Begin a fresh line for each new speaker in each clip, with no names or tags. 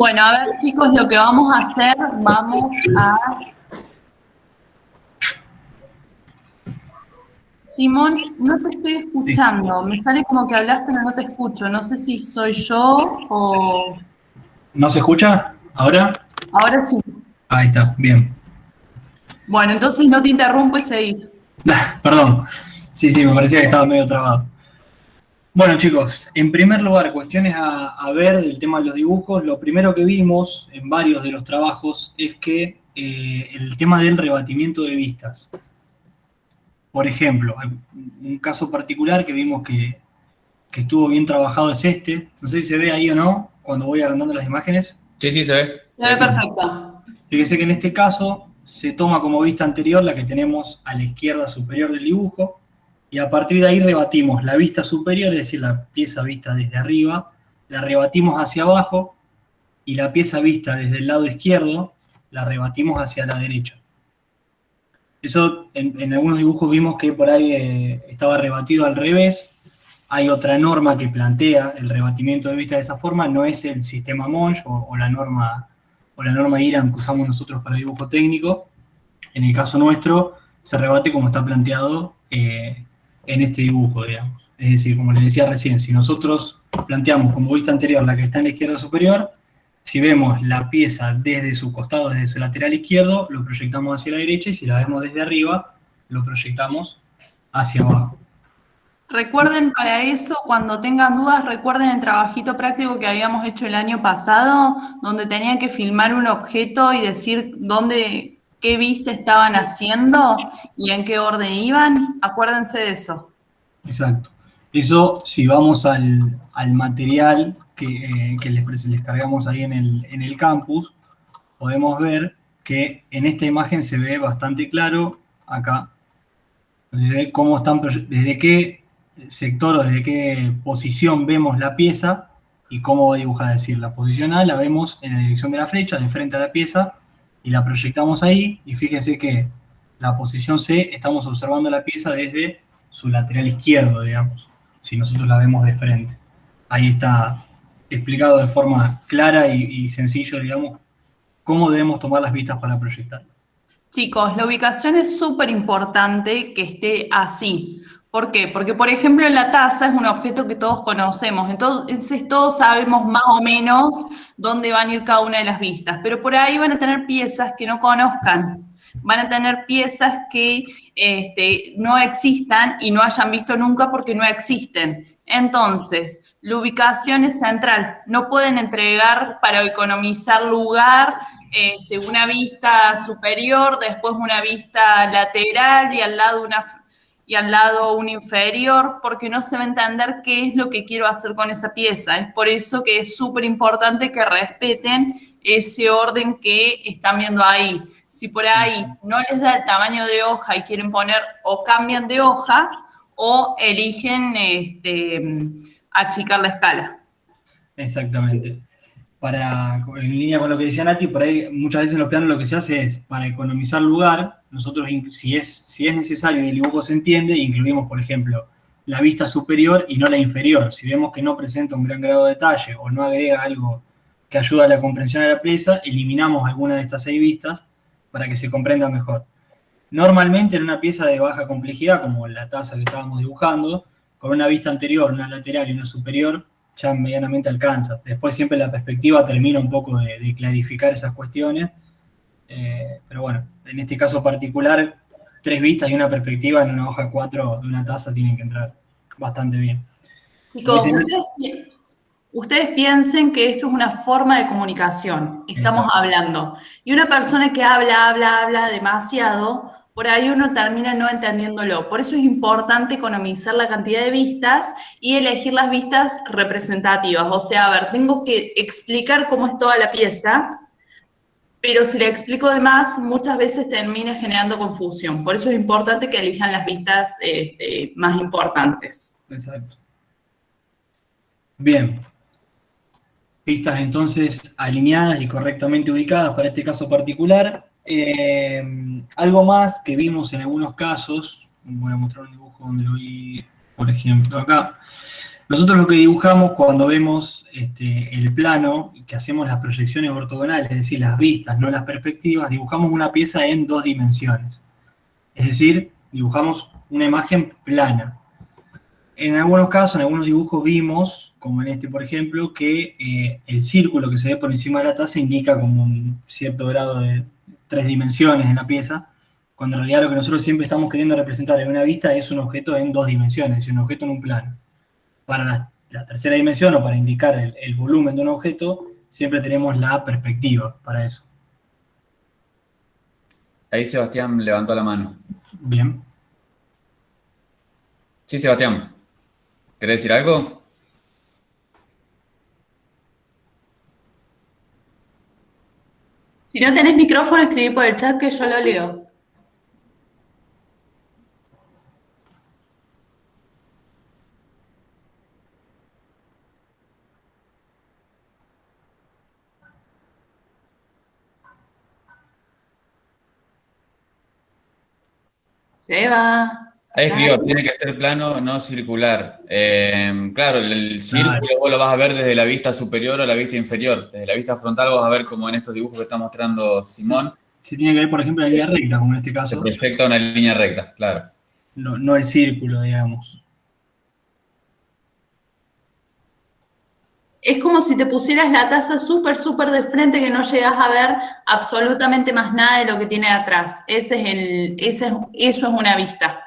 Bueno, a ver, chicos, lo que vamos a hacer, vamos a... Simón, no te estoy escuchando. Me sale como que hablas, pero no te escucho. No sé si soy yo o...
¿No se escucha? ¿Ahora?
Ahora sí.
Ahí está, bien.
Bueno, entonces no te interrumpo y seguí.
Perdón. Sí, me parecía que estaba medio trabado. Bueno, chicos, en primer lugar, cuestiones a ver del tema de los dibujos. Lo primero que vimos en varios de los trabajos es que el tema del rebatimiento de vistas. Por ejemplo, un caso particular que vimos que estuvo bien trabajado es este. No sé si se ve ahí o no, cuando voy agrandando las imágenes.
Sí, se ve.
Se ve perfecto.
Fíjese que en este caso se toma como vista anterior la que tenemos a la izquierda superior del dibujo y a partir de ahí rebatimos la vista superior, es decir, la pieza vista desde arriba, la rebatimos hacia abajo y la pieza vista desde el lado izquierdo la rebatimos hacia la derecha. Eso en algunos dibujos vimos que por ahí estaba rebatido al revés. Hay otra norma que plantea el rebatimiento de vista de esa forma, no es el sistema Monge o la norma IRAM que usamos nosotros para dibujo técnico. En el caso nuestro, se rebate como está planteado en este dibujo, digamos. Es decir, como les decía recién, si nosotros planteamos como vista anterior la que está en la izquierda superior, si vemos la pieza desde su costado, desde su lateral izquierdo, lo proyectamos hacia la derecha y si la vemos desde arriba, lo proyectamos hacia abajo.
Recuerden para eso, cuando tengan dudas, recuerden el trabajito práctico que habíamos hecho el año pasado, donde tenían que filmar un objeto y decir qué vista estaban haciendo y en qué orden iban. Acuérdense de eso.
Exacto. Eso, si vamos al material que les cargamos ahí en el campus, podemos ver que en esta imagen se ve bastante claro, acá, no sé si se ve cómo están, desde qué sector o desde qué posición vemos la pieza y cómo va dibujada. Es decir, la posición A la vemos en la dirección de la flecha, de frente a la pieza, y la proyectamos ahí, y fíjense que la posición C, estamos observando la pieza desde su lateral izquierdo, digamos, si nosotros la vemos de frente. Ahí está explicado de forma clara y sencillo, digamos, cómo debemos tomar las vistas para proyectar.
Chicos, la ubicación es súper importante que esté así. ¿Por qué? Porque, por ejemplo, la taza es un objeto que todos conocemos, entonces todos sabemos más o menos dónde van a ir cada una de las vistas, pero por ahí van a tener piezas que no conozcan, van a tener piezas que no existan y no hayan visto nunca porque no existen. Entonces, la ubicación es central. No pueden entregar para economizar lugar una vista superior, después una vista lateral y al lado una inferior, porque no se va a entender qué es lo que quiero hacer con esa pieza. Es por eso que es súper importante que respeten ese orden que están viendo ahí. Si por ahí no les da el tamaño de hoja y quieren poner o cambian de hoja o eligen achicar la escala.
Exactamente. En línea con lo que decía Nati, por ahí muchas veces en los planos lo que se hace es, para economizar lugar, nosotros, si es necesario y el dibujo se entiende, incluimos, por ejemplo, la vista superior y no la inferior. Si vemos que no presenta un gran grado de detalle o no agrega algo que ayuda a la comprensión de la pieza, eliminamos alguna de estas 6 vistas para que se comprenda mejor. Normalmente en una pieza de baja complejidad, como la taza que estábamos dibujando, con una vista anterior, una lateral y una superior, ya medianamente alcanza. Después siempre la perspectiva termina un poco de clarificar esas cuestiones, pero bueno, en este caso particular, 3 vistas y una perspectiva en una hoja 4 de una taza tienen que entrar bastante bien.
Chicos, ustedes piensen que esto es una forma de comunicación, estamos hablando. Y una persona que habla demasiado, por ahí uno termina no entendiéndolo. Por eso es importante economizar la cantidad de vistas y elegir las vistas representativas. O sea, a ver, tengo que explicar cómo es toda la pieza, pero si le explico de más, muchas veces termina generando confusión. Por eso es importante que elijan las vistas más importantes.
Exacto. Bien. Vistas entonces alineadas y correctamente ubicadas para este caso particular. Algo más que vimos en algunos casos, voy a mostrar un dibujo donde lo vi, por ejemplo, acá. Nosotros lo que dibujamos cuando vemos el plano, que hacemos las proyecciones ortogonales, es decir, las vistas, no las perspectivas, dibujamos una pieza en 2 dimensiones. Es decir, dibujamos una imagen plana. En algunos casos, en algunos dibujos vimos, como en este por ejemplo, que el círculo que se ve por encima de la taza indica como un cierto grado de 3 dimensiones en la pieza, cuando en realidad lo que nosotros siempre estamos queriendo representar en una vista es un objeto en 2 dimensiones, es decir, un objeto en un plano. Para la tercera dimensión o para indicar el volumen de un objeto, siempre tenemos la perspectiva para eso.
Ahí Sebastián levantó la mano.
Bien.
Sí, Sebastián. ¿Querés decir algo?
Si no tenés micrófono, escribí por el chat que yo lo leo. Seba.
Ahí escribió, tiene que ser plano, no circular. Claro, el círculo vos lo vas a ver desde la vista superior o la vista inferior. Desde la vista frontal vas a ver como en estos dibujos que está mostrando Simón.
Se tiene que ver, por ejemplo, la línea recta, como en este
Se
caso.
proyecta una línea recta, claro.
No el círculo, digamos.
Es como si te pusieras la taza súper, súper de frente que no llegas a ver absolutamente más nada de lo que tiene atrás. Eso es una vista.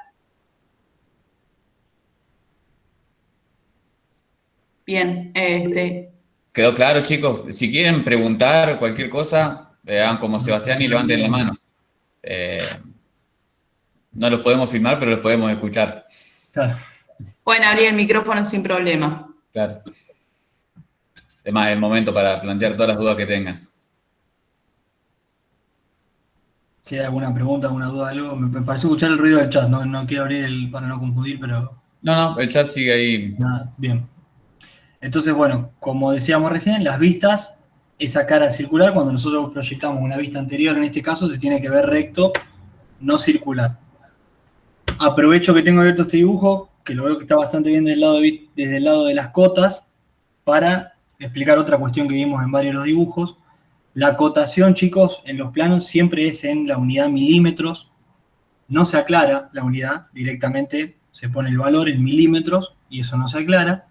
Bien,
¿Quedó claro, chicos? Si quieren preguntar cualquier cosa, hagan como Sebastián y levanten la mano. No los podemos filmar, pero los podemos escuchar.
Claro.
Pueden abrir el micrófono sin problema.
Claro. Es más, el momento para plantear todas las dudas que tengan.
¿Queda alguna pregunta, alguna duda, algo? Me pareció escuchar el ruido del chat, no quiero abrir para no confundir, pero...
No, el chat sigue ahí.
Nada, bien. Entonces, bueno, como decíamos recién, las vistas, esa cara circular, cuando nosotros proyectamos una vista anterior, en este caso, se tiene que ver recto, no circular. Aprovecho que tengo abierto este dibujo, que lo veo que está bastante bien desde el lado de las cotas, para explicar otra cuestión que vimos en varios de los dibujos. La cotación, chicos, en los planos siempre es en la unidad milímetros. No se aclara la unidad, directamente se pone el valor en milímetros y eso no se aclara.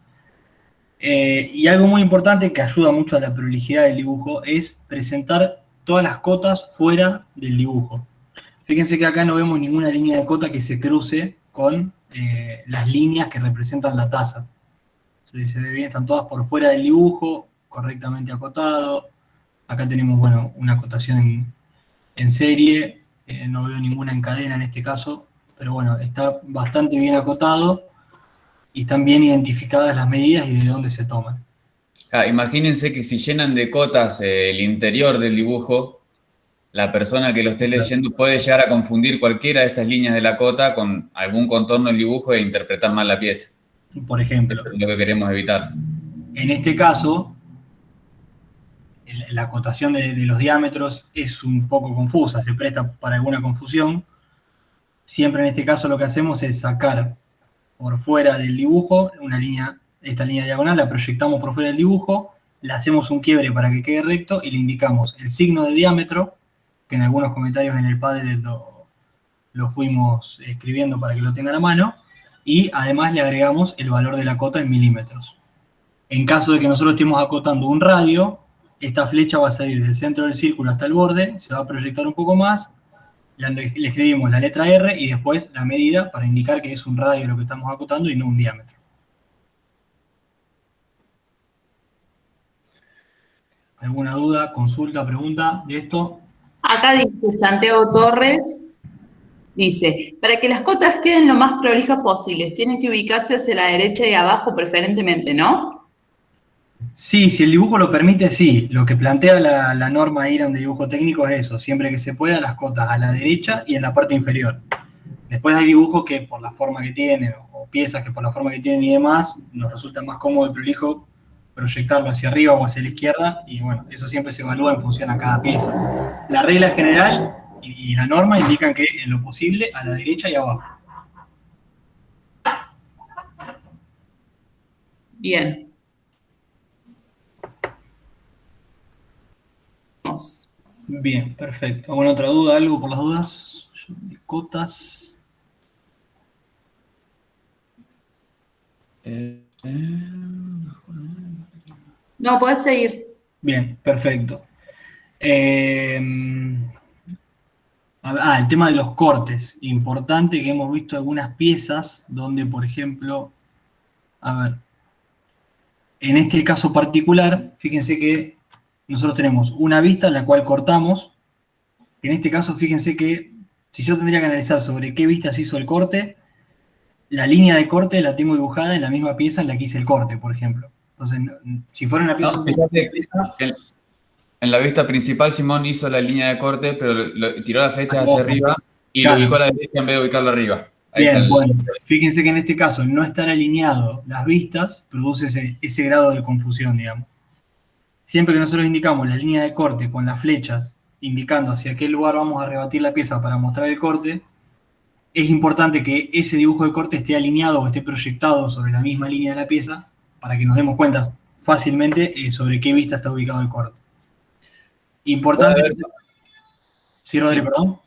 Y algo muy importante que ayuda mucho a la prolijidad del dibujo es presentar todas las cotas fuera del dibujo. Fíjense que acá no vemos ninguna línea de cota que se cruce con las líneas que representan la taza. Si se ve bien, están todas por fuera del dibujo, correctamente acotado. Acá tenemos, bueno, una acotación en serie, no veo ninguna en cadena en este caso, pero bueno, está bastante bien acotado y están bien identificadas las medidas y de dónde se toman.
Imagínense que si llenan de cotas el interior del dibujo, la persona que lo esté leyendo puede llegar a confundir cualquiera de esas líneas de la cota con algún contorno del dibujo e interpretar mal la pieza.
Por ejemplo.
Es lo que queremos evitar.
En este caso, la acotación de los diámetros es un poco confusa, se presta para alguna confusión. Siempre en este caso lo que hacemos es sacar por fuera del dibujo esta línea diagonal, la proyectamos por fuera del dibujo, le hacemos un quiebre para que quede recto y le indicamos el signo de diámetro, que en algunos comentarios en el Padlet lo fuimos escribiendo para que lo tengan a mano, y además le agregamos el valor de la cota en milímetros. En caso de que nosotros estemos acotando un radio, esta flecha va a salir del centro del círculo hasta el borde, se va a proyectar un poco más, le escribimos la letra R y después la medida para indicar que es un radio lo que estamos acotando y no un diámetro. ¿Alguna duda, consulta, pregunta de esto?
Acá dice Santiago Torres, dice, para que las cotas queden lo más prolijas posibles, tienen que ubicarse hacia la derecha y abajo preferentemente, ¿no?
Sí, si el dibujo lo permite, sí. Lo que plantea la norma IRAM de dibujo técnico es eso, siempre que se pueda, las cotas a la derecha y en la parte inferior. Después hay dibujos que por la forma que tienen, o piezas que por la forma que tienen y demás, nos resulta más cómodo y prolijo proyectarlo hacia arriba o hacia la izquierda, y bueno, eso siempre se evalúa en función a cada pieza. La regla general y la norma indican que en lo posible a la derecha y abajo.
Bien. Vamos.
Bien, perfecto. ¿Alguna otra duda? ¿Algo por las dudas? Cotas.
No, podés seguir.
Bien, perfecto. El tema de los cortes. Importante que hemos visto algunas piezas donde, por ejemplo, a ver, en este caso particular, fíjense que nosotros tenemos una vista la cual cortamos. En este caso, fíjense que si yo tendría que analizar sobre qué vista se hizo el corte, la línea de corte la tengo dibujada en la misma pieza en la que hice el corte, por ejemplo. Entonces, si fuera una pieza...
No, fíjate, en la vista principal Simón hizo la línea de corte, pero tiró la flecha hacia arriba y lo
Claro.
ubicó a la derecha en vez de ubicarlo arriba. Ahí está
Bien,
el...
bueno, fíjense que en este caso, el no estar alineado las vistas produce ese grado de confusión, digamos. Siempre que nosotros indicamos la línea de corte con las flechas, indicando hacia qué lugar vamos a rebatir la pieza para mostrar el corte, es importante que ese dibujo de corte esté alineado o esté proyectado sobre la misma línea de la pieza para que nos demos cuenta fácilmente sobre qué vista está ubicado el corte. Importante... Sí, Rodri,
Sí.
perdón.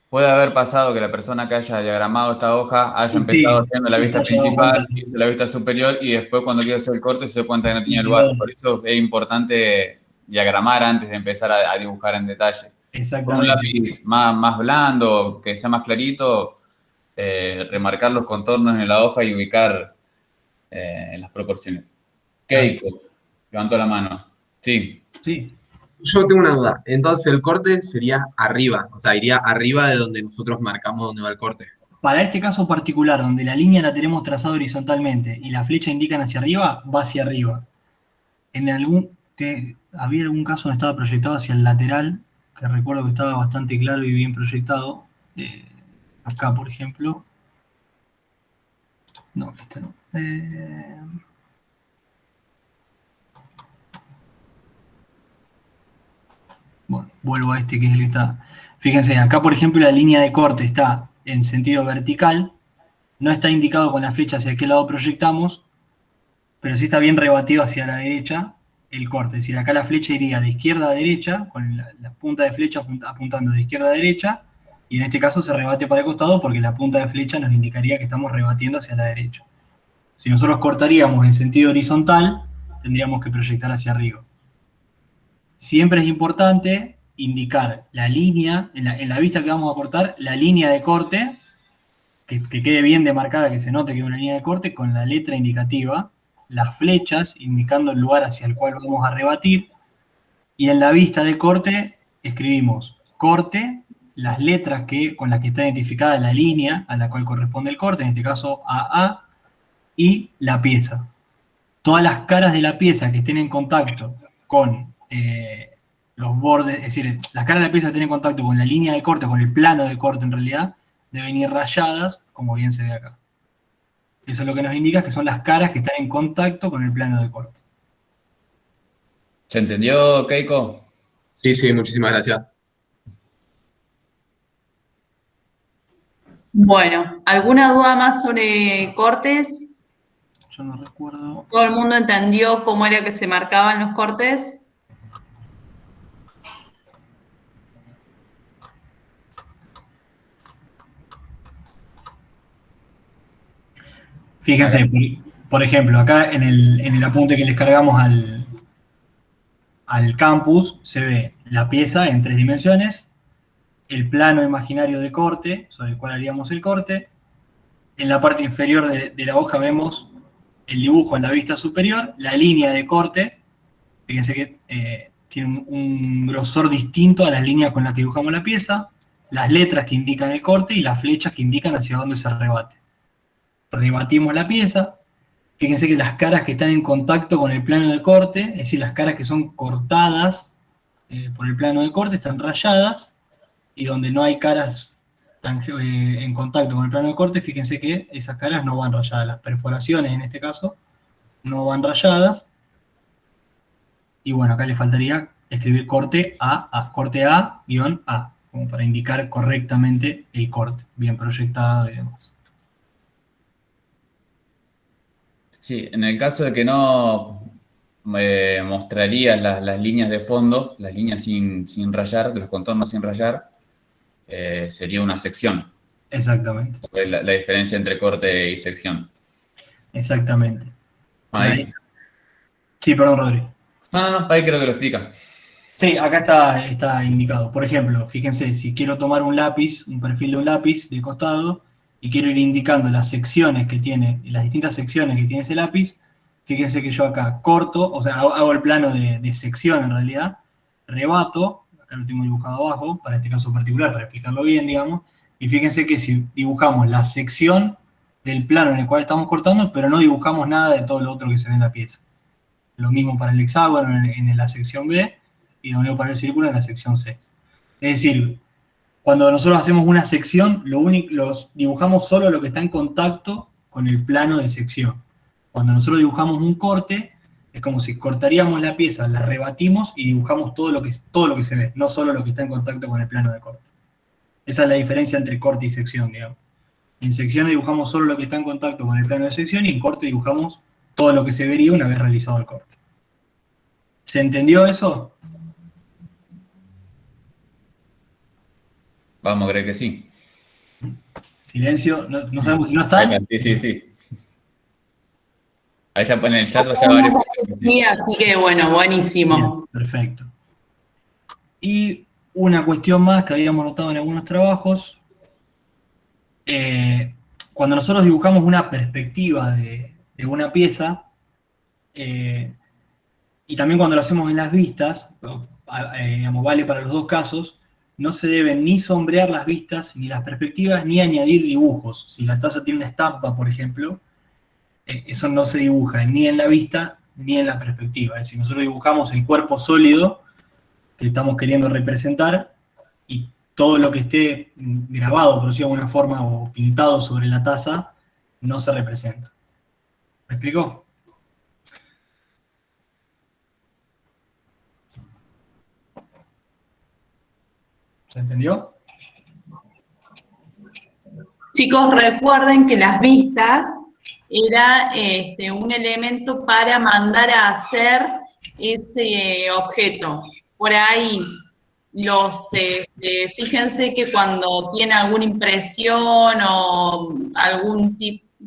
Puede haber pasado que la persona que haya diagramado esta hoja haya empezado haciendo la vista principal, hizo la vista superior y después cuando quiso hacer el corte se dio cuenta que no tenía lugar. Por eso es importante diagramar antes de empezar a dibujar en detalle. Con un lápiz más blando, que sea más clarito, remarcar los contornos en la hoja y ubicar en las proporciones. Keiko, levantó la mano. Sí.
Sí.
Yo tengo una duda. Entonces el corte sería arriba, o sea, iría arriba de donde nosotros marcamos dónde va el corte.
Para este caso particular, donde la línea la tenemos trazada horizontalmente y la flecha indican hacia arriba, va hacia arriba. Había algún caso donde estaba proyectado hacia el lateral, que recuerdo que estaba bastante claro y bien proyectado. Acá, por ejemplo. No, este no. Bueno, vuelvo a este que es el que está. Fíjense, acá por ejemplo la línea de corte está en sentido vertical, no está indicado con la flecha hacia qué lado proyectamos, pero sí está bien rebatido hacia la derecha el corte. Es decir, acá la flecha iría de izquierda a derecha, con la punta de flecha apuntando de izquierda a derecha, y en este caso se rebate para el costado porque la punta de flecha nos indicaría que estamos rebatiendo hacia la derecha. Si nosotros cortaríamos en sentido horizontal, tendríamos que proyectar hacia arriba. Siempre es importante indicar la línea, en la vista que vamos a cortar, la línea de corte, que quede bien demarcada, que se note que es una línea de corte, con la letra indicativa, las flechas indicando el lugar hacia el cual vamos a rebatir, y en la vista de corte escribimos corte, las letras con las que está identificada la línea a la cual corresponde el corte, en este caso AA, y la pieza. Todas las caras de la pieza que estén en contacto con los bordes, es decir, las caras de la pieza que estén en contacto con la línea de corte, con el plano de corte en realidad, deben ir rayadas, como bien se ve acá. Eso lo que nos indica que son las caras que están en contacto con el plano de corte.
¿Se entendió, Keiko?
Sí, muchísimas gracias.
Bueno, ¿alguna duda más sobre cortes?
Yo no recuerdo.
¿Todo el mundo entendió cómo era que se marcaban los cortes?
Fíjense, por ejemplo, acá en el apunte que les cargamos al campus se ve la pieza en 3 dimensiones, el plano imaginario de corte, sobre el cual haríamos el corte. En la parte inferior de la hoja vemos el dibujo en la vista superior, la línea de corte. Fíjense que tiene un grosor distinto a las líneas con las que dibujamos la pieza, las letras que indican el corte y las flechas que indican hacia dónde se rebate. Rebatimos la pieza. Fíjense que las caras que están en contacto con el plano de corte, es decir, las caras que son cortadas por el plano de corte, están rayadas, y donde no hay caras en contacto con el plano de corte, fíjense que esas caras no van rayadas. Las perforaciones, en este caso, no van rayadas. Y bueno, acá le faltaría escribir corte corte A, guión A, como para indicar correctamente el corte, bien proyectado y demás.
Sí, en el caso de que no mostrarías las líneas de fondo, las líneas sin rayar, los contornos sin rayar, sería una sección.
Exactamente,
La diferencia entre corte y sección.
exactamente.
Ahí.
Sí, perdón, Rodri.
No, ahí creo que lo explica.
Sí, acá está indicado. Por ejemplo, fíjense, si quiero tomar un lápiz, un perfil de un lápiz de costado, y quiero ir indicando las secciones que tiene, las distintas secciones que tiene ese lápiz, fíjense que yo acá corto, o sea, hago el plano de sección en realidad, rebato, acá lo tengo dibujado abajo, para este caso particular, para explicarlo bien, digamos, y fíjense que si dibujamos la sección del plano en el cual estamos cortando, pero no dibujamos nada de todo lo otro que se ve en la pieza. Lo mismo para el hexágono en la sección B, y lo mismo para el círculo en la sección C. Es decir, cuando nosotros hacemos una sección, los dibujamos solo lo que está en contacto con el plano de sección. Cuando nosotros dibujamos un corte, es como si cortaríamos la pieza, la rebatimos y dibujamos todo lo que se ve, no solo lo que está en contacto con el plano de corte. Esa es la diferencia entre corte y sección, digamos. En sección dibujamos solo lo que está en contacto con el plano de sección y en corte dibujamos todo lo que se vería una vez realizado el corte. ¿Se entendió eso?
Vamos a creer que sí.
Silencio, no sabemos si no están.
Sí. Ahí ya pone en el chat, ya varios.
Sí, así que bueno, buenísimo.
Bien, perfecto. Y una cuestión más que habíamos notado en algunos trabajos, cuando nosotros dibujamos una perspectiva de una pieza, y también cuando lo hacemos en las vistas, digamos, vale para los dos casos, no se deben ni sombrear las vistas, ni las perspectivas, ni añadir dibujos. Si la taza tiene una estampa, por ejemplo, eso no se dibuja ni en la vista ni en la perspectiva. Es decir, nosotros dibujamos el cuerpo sólido que estamos queriendo representar y todo lo que esté grabado, por decirlo de alguna forma, o pintado sobre la taza, no se representa. ¿Me explico? ¿Se entendió?
Chicos, recuerden que las vistas era un elemento para mandar a hacer ese objeto. Por ahí, fíjense que cuando tiene alguna impresión o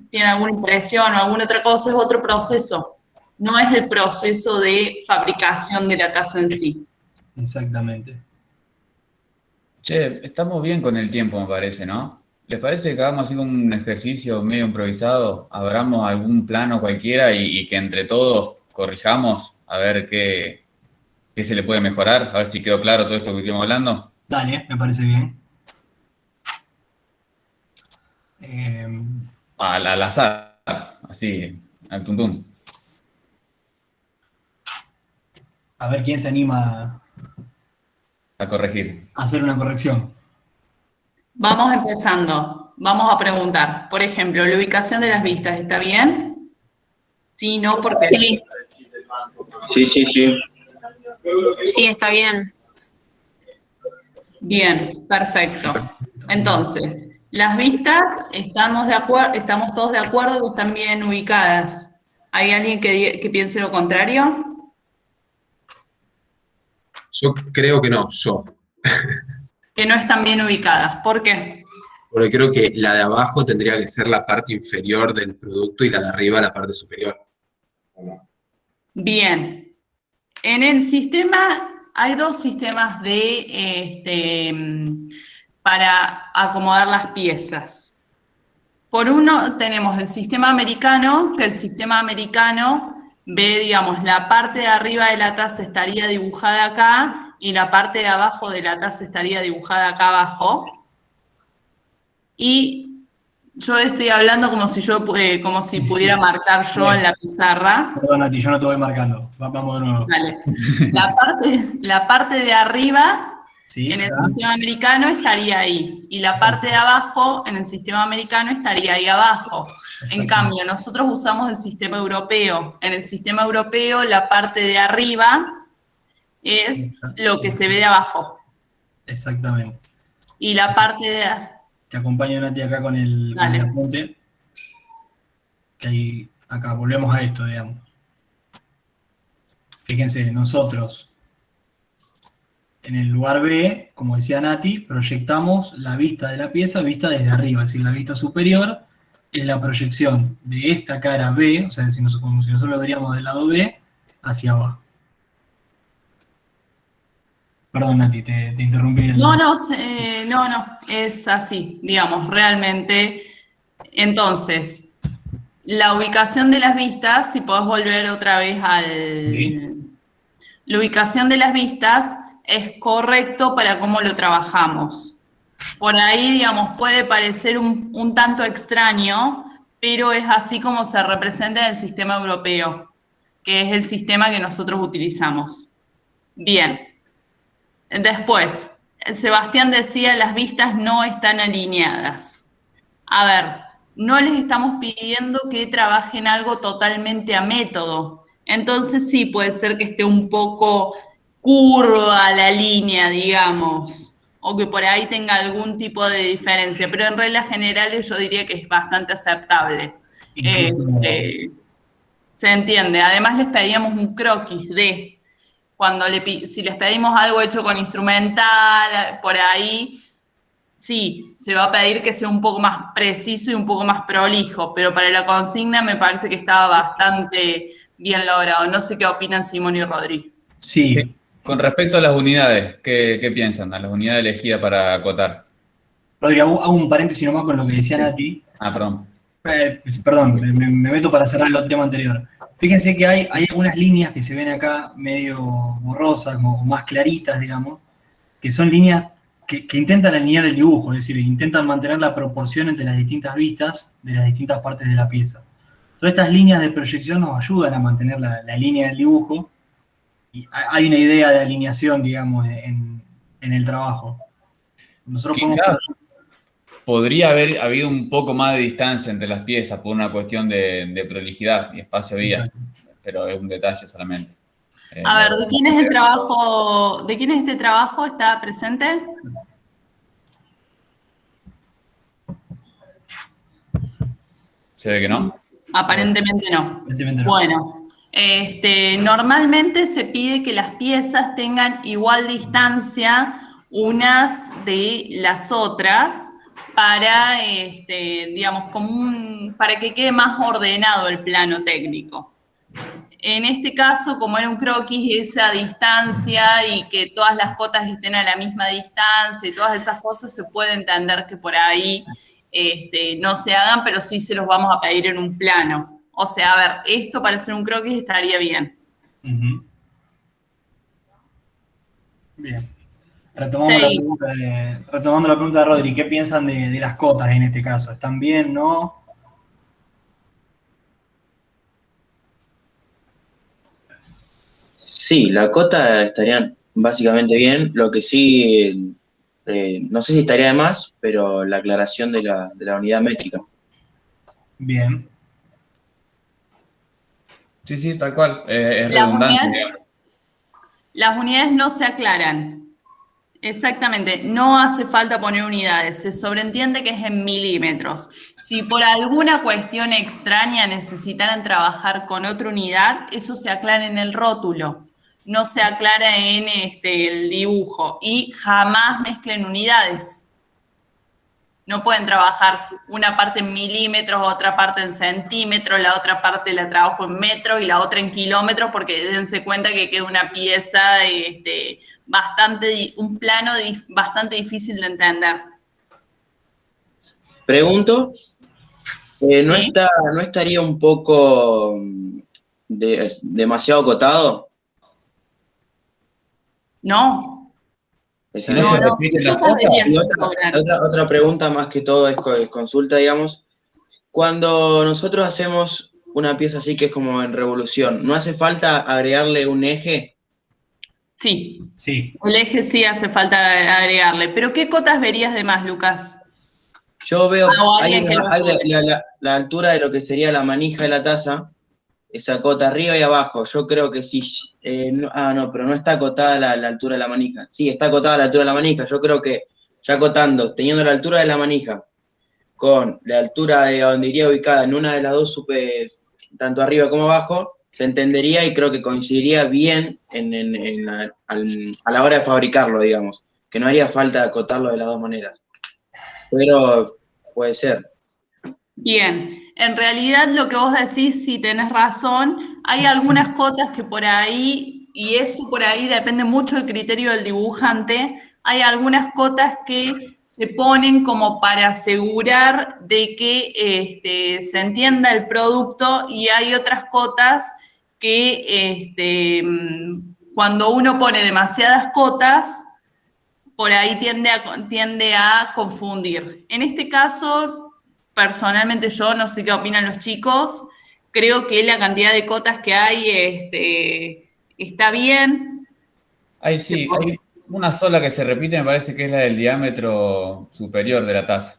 tiene alguna impresión o alguna otra cosa, es otro proceso. No es el proceso de fabricación de la taza en sí.
Exactamente.
Che, estamos bien con el tiempo, me parece, ¿no? ¿Les parece que hagamos así un ejercicio medio improvisado? Abramos algún plano cualquiera y que entre todos corrijamos a ver qué se le puede mejorar, a ver si quedó claro todo esto que estuvimos hablando.
Dale, me parece bien.
Al azar, así, al tuntum.
A ver quién se anima
A corregir.
a hacer una corrección.
Vamos empezando. Vamos a preguntar. Por ejemplo, la ubicación de las vistas, ¿está bien? Sí, no, porque...
Sí.
Sí.
Sí, está bien.
Bien, perfecto. Entonces, las vistas, estamos todos de acuerdo que están bien ubicadas. ¿Hay alguien que piense lo contrario?
Yo creo que no, yo.
Que no están bien ubicadas. ¿Por qué?
Porque creo que la de abajo tendría que ser la parte inferior del producto y la de arriba la parte superior.
Bien. En el sistema hay dos sistemas para acomodar las piezas. Por uno tenemos el sistema americano, que el sistema americano ve, digamos, la parte de arriba de la taza estaría dibujada acá y la parte de abajo de la taza estaría dibujada acá abajo. Y yo estoy hablando como si pudiera marcar yo en la pizarra.
Perdón, Nati, yo no te voy marcando. Vamos de nuevo.
Vale. La parte de arriba
Sí,
en el
acá.
sistema americano estaría ahí. Y la parte de abajo en el sistema americano estaría ahí abajo. En cambio, nosotros usamos el sistema europeo. En el sistema europeo, la parte de arriba es lo que se ve de abajo.
Exactamente.
Y la parte de...
Te acompaño, Nati, acá con el
Dale.
apunte. Que ahí acá, volvemos a esto, digamos. Fíjense, nosotros en el lugar B, como decía Nati, proyectamos la vista de la pieza vista desde arriba, es decir, la vista superior es la proyección de esta cara B, o sea, como si nosotros lo veríamos del lado B, hacia abajo. Perdón, Nati, te interrumpí.
No, no, es así, digamos, realmente. Entonces, la ubicación de las vistas, si podés volver otra vez
Sí.
La ubicación de las vistas es correcto para cómo lo trabajamos. Por ahí, digamos, puede parecer un tanto extraño, pero es así como se representa en el sistema europeo, que es el sistema que nosotros utilizamos. Bien. Después, Sebastián decía, las vistas no están alineadas. A ver, no les estamos pidiendo que trabajen algo totalmente a método. Entonces sí, puede ser que esté un poco curva la línea, digamos, o que por ahí tenga algún tipo de diferencia, pero en reglas generales yo diría que es bastante aceptable.
Incluso,
Se entiende. Además les pedíamos un croquis de... Si les pedimos algo hecho con instrumental, por ahí, sí, se va a pedir que sea un poco más preciso y un poco más prolijo, pero para la consigna me parece que estaba bastante bien logrado. No sé qué opinan Simón y Rodri.
sí,
Sí. Con respecto a las unidades, ¿qué piensan? A las unidades elegidas para acotar.
Rodri, hago un paréntesis nomás con lo que decía Nati.
Ah, perdón.
Perdón, me meto para cerrar el tema anterior. Fíjense que hay algunas líneas que se ven acá medio borrosas o más claritas, digamos, que son líneas que intentan alinear el dibujo, es decir, intentan mantener la proporción entre las distintas vistas de las distintas partes de la pieza. Todas estas líneas de proyección nos ayudan a mantener la línea del dibujo y hay una idea de alineación, digamos, en el trabajo. Nosotros
Quizás podría haber habido un poco más de distancia entre las piezas por una cuestión de prolijidad y espacio vía, pero es un detalle solamente.
A ver, ¿de quién es el trabajo? ¿De quién es este trabajo? ¿Está presente?
¿Se ve que no?
Aparentemente no.
Aparentemente no.
Bueno, normalmente se pide que las piezas tengan igual distancia unas de las otras para, digamos, para que quede más ordenado el plano técnico. En este caso, como era un croquis, esa distancia y que todas las cotas estén a la misma distancia y todas esas cosas, se puede entender que por ahí no se hagan, pero sí se los vamos a pedir en un plano. O sea, a ver, esto para hacer un croquis estaría bien.
Uh-huh. Bien. Retomando la pregunta de Rodri, ¿qué piensan de las cotas en este caso? ¿Están bien, no?
Sí, la cota estaría básicamente bien. Lo que sí, no sé si estaría de más, pero la aclaración de la unidad métrica.
Bien.
Sí, tal cual. Es redundante.
Las unidades no se aclaran. Exactamente, no hace falta poner unidades, se sobreentiende que es en milímetros. Si por alguna cuestión extraña necesitaran trabajar con otra unidad, eso se aclara en el rótulo, no se aclara en el dibujo y jamás mezclen unidades. No pueden trabajar una parte en milímetros, otra parte en centímetros, la otra parte la trabajo en metros y la otra en kilómetros, porque dense cuenta que queda una pieza, un plano bastante difícil de entender.
Pregunto, ¿no
¿Sí?
¿no estaría un poco demasiado acotado?
No.
Si no se repiten las cotas.
Y otra pregunta más que todo es consulta, digamos. Cuando nosotros hacemos una pieza así que es como en revolución, ¿no hace falta agregarle un eje?
Sí.
Sí.
El eje sí hace falta agregarle. ¿Pero qué cotas verías de más, Lucas?
Yo veo, hay
que
la altura de lo que sería la manija de la taza, esa cota arriba y abajo. Yo creo que sí. Pero no está acotada la altura de la manija. Sí, está acotada la altura de la manija. Yo creo que ya acotando, teniendo la altura de la manija con la altura de donde iría ubicada en una de las dos tanto arriba como abajo, se entendería y creo que coincidiría bien a la hora de fabricarlo, digamos, que no haría falta acotarlo de las dos maneras. Pero puede ser.
Bien, en realidad lo que vos decís, si tenés razón, hay algunas cotas que por ahí, y eso por ahí depende mucho del criterio del dibujante, hay algunas cotas que se ponen como para asegurar de que se entienda el producto y hay otras cotas que cuando uno pone demasiadas cotas, por ahí tiende a confundir. En este caso, personalmente yo, no sé qué opinan los chicos, creo que la cantidad de cotas que hay está bien.
Sí, hay una sola que se repite, me parece que es la del diámetro superior de la taza,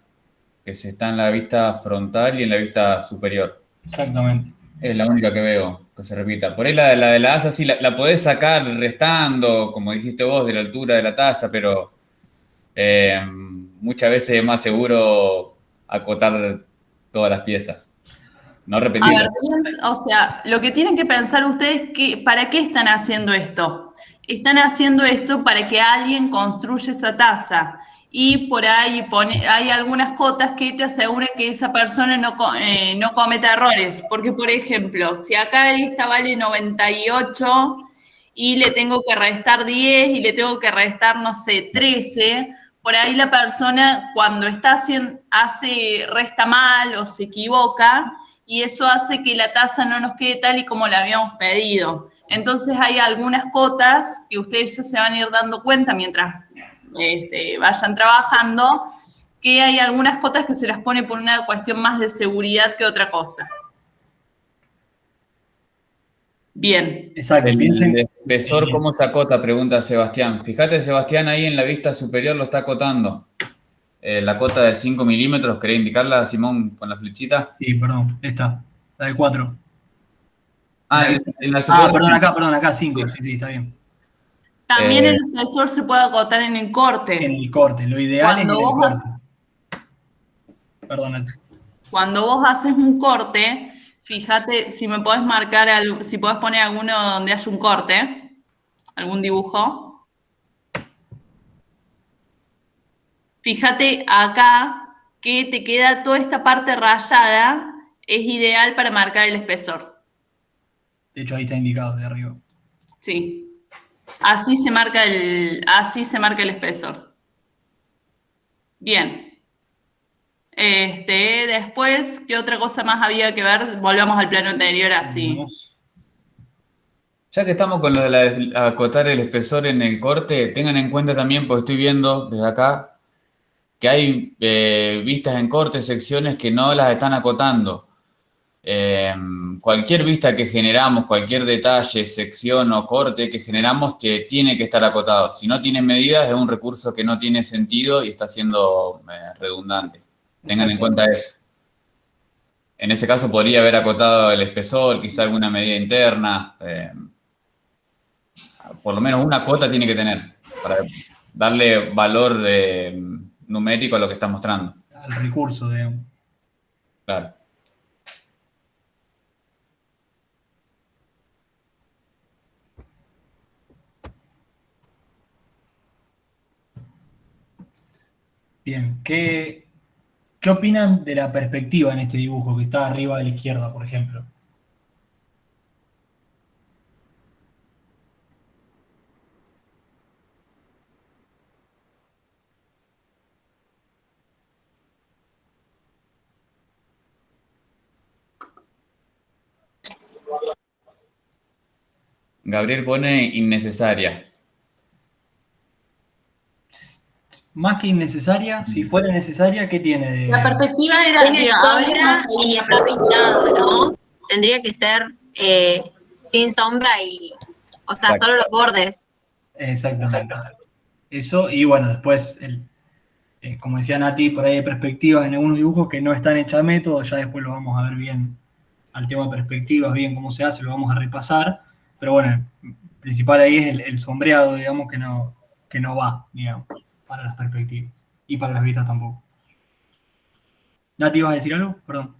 que se está en la vista frontal y en la vista superior.
Exactamente.
Es la única que veo que se repita. Por ahí la de la asa sí la podés sacar restando, como dijiste vos, de la altura de la taza, pero muchas veces es más seguro acotar todas las piezas. No
A
repetirlas.
ver, o sea, lo que tienen que pensar ustedes es que, ¿para qué están haciendo esto? Están haciendo esto para que alguien construya esa taza y por ahí hay algunas cotas que te aseguran que esa persona no cometa errores. Porque, por ejemplo, si acá esta vale 98 y le tengo que restar 10 y le tengo que restar, no sé, 13, por ahí la persona cuando está resta mal o se equivoca y eso hace que la tasa no nos quede tal y como la habíamos pedido. Entonces hay algunas cotas que ustedes ya se van a ir dando cuenta mientras vayan trabajando, que hay algunas cotas que se las pone por una cuestión más de seguridad que otra cosa. Bien.
Exacto,
El
piensen.
espesor, ¿cómo se acota? Pregunta Sebastián. Fíjate, Sebastián, ahí en la vista superior lo está acotando. La cota de 5 milímetros, ¿querés indicarla, Simón, con la flechita?
Sí, perdón, esta, la de 4.
En la superior.
Perdón, acá 5, sí, está bien.
También el espesor se puede agotar en el corte.
En el corte, lo ideal es en el corte. Perdón.
Cuando vos haces un corte, fíjate si me podés marcar, si podés poner alguno donde haya un corte, algún dibujo. Fíjate acá que te queda toda esta parte rayada, es ideal para marcar el espesor.
De hecho, ahí está indicado de arriba.
Sí. Así se marca el espesor. Bien. Después, ¿qué otra cosa más había que ver? Volvamos al plano anterior, así.
Ya que estamos con lo de acotar el espesor en el corte, tengan en cuenta también, porque estoy viendo desde acá, que hay vistas en corte, secciones que no las están acotando. Cualquier vista que generamos, cualquier detalle, sección o corte que generamos, que tiene que estar acotado. Si no tiene medidas, es un recurso que no tiene sentido y está siendo redundante. Tengan en cuenta eso. En ese caso podría haber acotado el espesor, quizá alguna medida interna. Por lo menos una cota tiene que tener para darle valor numérico a lo que está mostrando.
Al recurso, digamos.
Claro.
Bien, ¿qué opinan de la perspectiva en este dibujo que está arriba a la izquierda, por ejemplo?
Gabriel pone innecesaria.
Más que innecesaria, si fuera necesaria, ¿qué tiene de...?
La perspectiva era...
Tiene sombra y está pintado, ¿no? Tendría que ser sin sombra y, o sea,
Exacto.
solo los bordes.
Exactamente. Eso, y bueno, después, como decía Nati, por ahí hay perspectivas en algunos dibujos que no están hechas a método, ya después lo vamos a ver bien al tema de perspectivas, bien cómo se hace, lo vamos a repasar, pero bueno, el principal ahí es el sombreado, digamos, que no va, digamos, para las perspectivas, y para las vistas tampoco. Nati, ¿vas a decir algo? Perdón.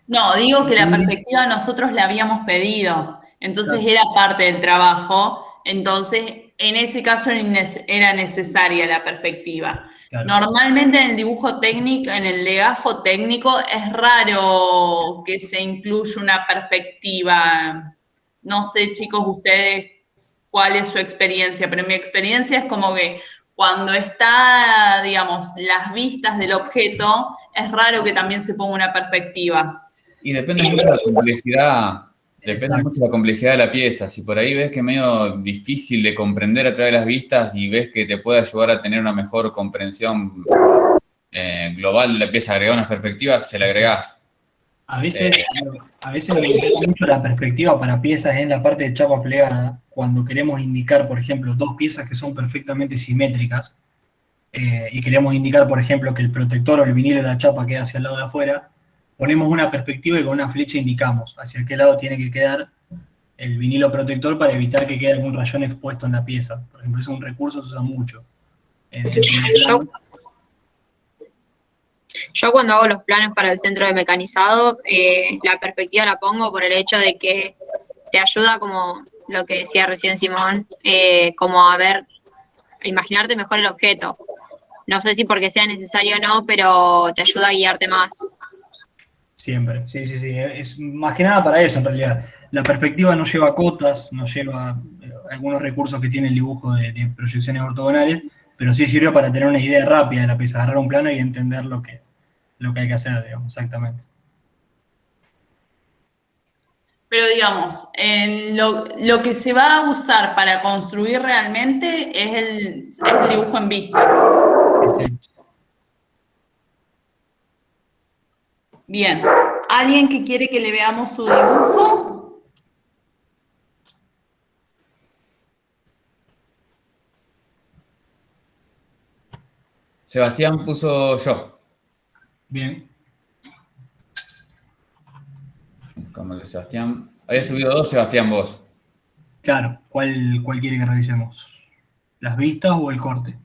No, digo que la perspectiva nosotros la habíamos pedido, entonces
Claro,
era parte del trabajo, entonces en ese caso era necesaria la perspectiva.
claro.
Normalmente en el dibujo técnico, en el legajo técnico, es raro que se incluya una perspectiva. No sé, chicos, ustedes cuál es su experiencia, pero mi experiencia es como que cuando está, digamos, las vistas del objeto, es raro que también se ponga una perspectiva.
Y depende
Exacto.
mucho de la complejidad de la pieza. Si por ahí ves que es medio difícil de comprender a través de las vistas y ves que te puede ayudar a tener una mejor comprensión global de la pieza, agregar unas perspectivas, se le agregás.
A veces, a veces lo que interesa mucho la perspectiva para piezas en la parte de chapa plegada, cuando queremos indicar, por ejemplo, dos piezas que son perfectamente simétricas, y queremos indicar, por ejemplo, que el protector o el vinilo de la chapa queda hacia el lado de afuera, ponemos una perspectiva y con una flecha indicamos hacia qué lado tiene que quedar el vinilo protector para evitar que quede algún rayón expuesto en la pieza. Por ejemplo, ese es un recurso que se usa mucho.
Yo, yo cuando hago los planos para el centro de mecanizado, la perspectiva la pongo por el hecho de que te ayuda, como lo que decía recién Simón, como a ver, a imaginarte mejor el objeto. No sé si porque sea necesario o no, pero te ayuda a guiarte más.
Siempre, sí, sí, sí. Es más que nada para eso, en realidad. La perspectiva no lleva cotas, no lleva algunos recursos que tiene el dibujo de proyecciones ortogonales, pero sí sirve para tener una idea rápida de la pieza, agarrar un plano y entender lo que hay que hacer, digamos, exactamente.
Pero digamos, lo que se va a usar para construir realmente es el dibujo en vistas. Bien, ¿alguien que quiere que le veamos su dibujo?
Sebastián puso yo.
Bien.
Como que Sebastián. Había subido dos, Sebastián, vos.
Claro, ¿cuál quiere que revisemos? ¿Las vistas o el corte?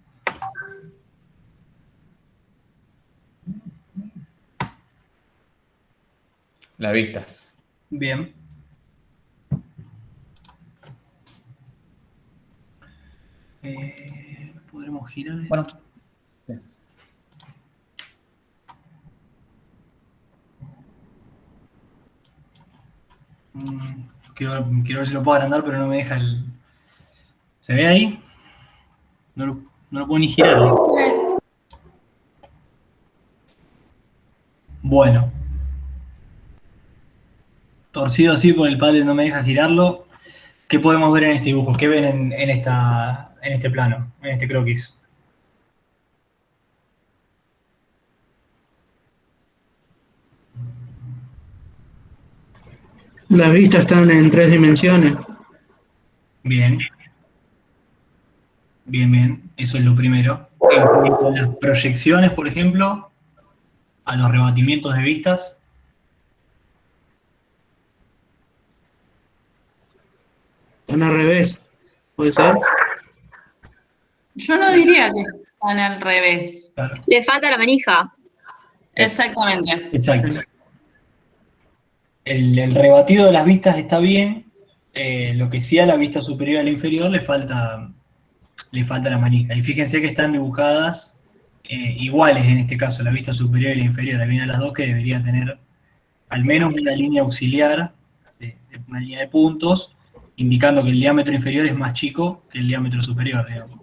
Las vistas.
Bien. ¿Podremos girar esto?
Bueno.
Quiero ver si lo puedo agrandar, pero no me deja el... ¿Se ve ahí? No lo puedo ni girar. Bueno. Torcido así por el padre no me deja girarlo. ¿Qué podemos ver en este dibujo? ¿Qué ven en este plano, en este croquis?
Las vistas están en 3 dimensiones.
Bien. Bien, bien. Eso es lo primero. En cuanto a las proyecciones, por ejemplo, a los rebatimientos de vistas.
Están al revés. ¿Puede ser?
Yo no diría que están al revés.
Claro.
Le falta la manija.
Exactamente.
Exacto. El rebatido de las vistas está bien. Lo que sí a la vista superior y a la inferior le falta la manija. Y fíjense que están dibujadas iguales en este caso, la vista superior y la inferior. Hay bien a las dos que debería tener al menos una línea auxiliar, una línea de puntos, indicando que el diámetro inferior es más chico que el diámetro superior, digamos.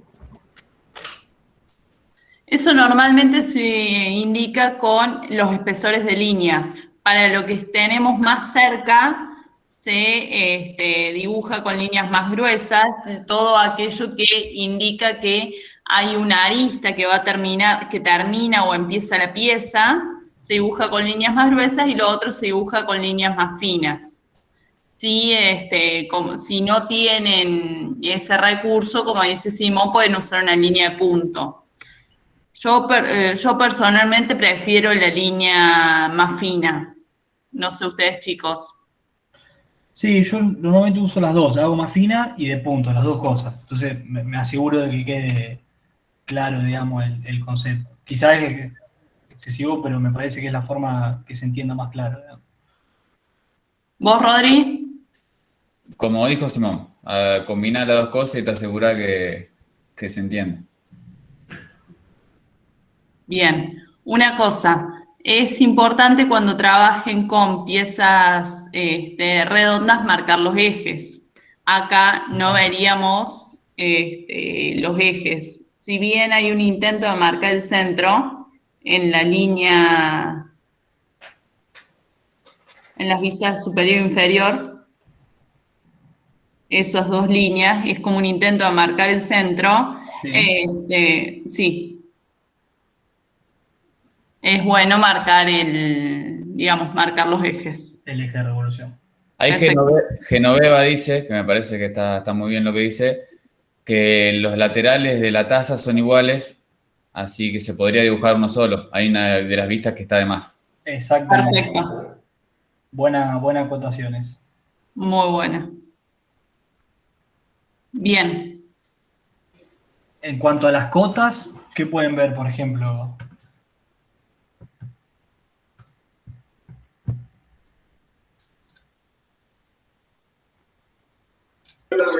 Eso normalmente se indica con los espesores de línea. Para lo que tenemos más cerca, se dibuja con líneas más gruesas, todo aquello que indica que hay una arista que va a terminar, que termina o empieza la pieza, se dibuja con líneas más gruesas y lo otro se dibuja con líneas más finas. Si no tienen ese recurso, como dice Simón, pueden usar una línea de punto. Yo personalmente prefiero la línea más fina. No sé ustedes, chicos.
Sí, yo normalmente uso las dos, hago más fina y de punto, las dos cosas. Entonces me aseguro de que quede claro, digamos, el concepto. Quizás es excesivo, pero me parece que es la forma que se entienda más claro, digamos.
¿Vos, Rodri?
Como dijo Simón, combinar las dos cosas y te asegura que se entiende.
Bien. Una cosa, es importante cuando trabajen con piezas redondas marcar los ejes. Acá no veríamos los ejes. Si bien hay un intento de marcar el centro en la línea, en las vistas superior e inferior, esas dos líneas, es como un intento de marcar el centro. Sí, es bueno marcar digamos, marcar los ejes.
El eje de revolución.
Ahí
Exacto.
Genoveva dice, que me parece que está muy bien lo que dice, que los laterales de la taza son iguales, así que se podría dibujar uno solo. Hay una de las vistas que está de más.
Exactamente.
Perfecto.
Buena acotaciones.
Muy buena. Bien.
En cuanto a las cotas, ¿qué pueden ver, por ejemplo?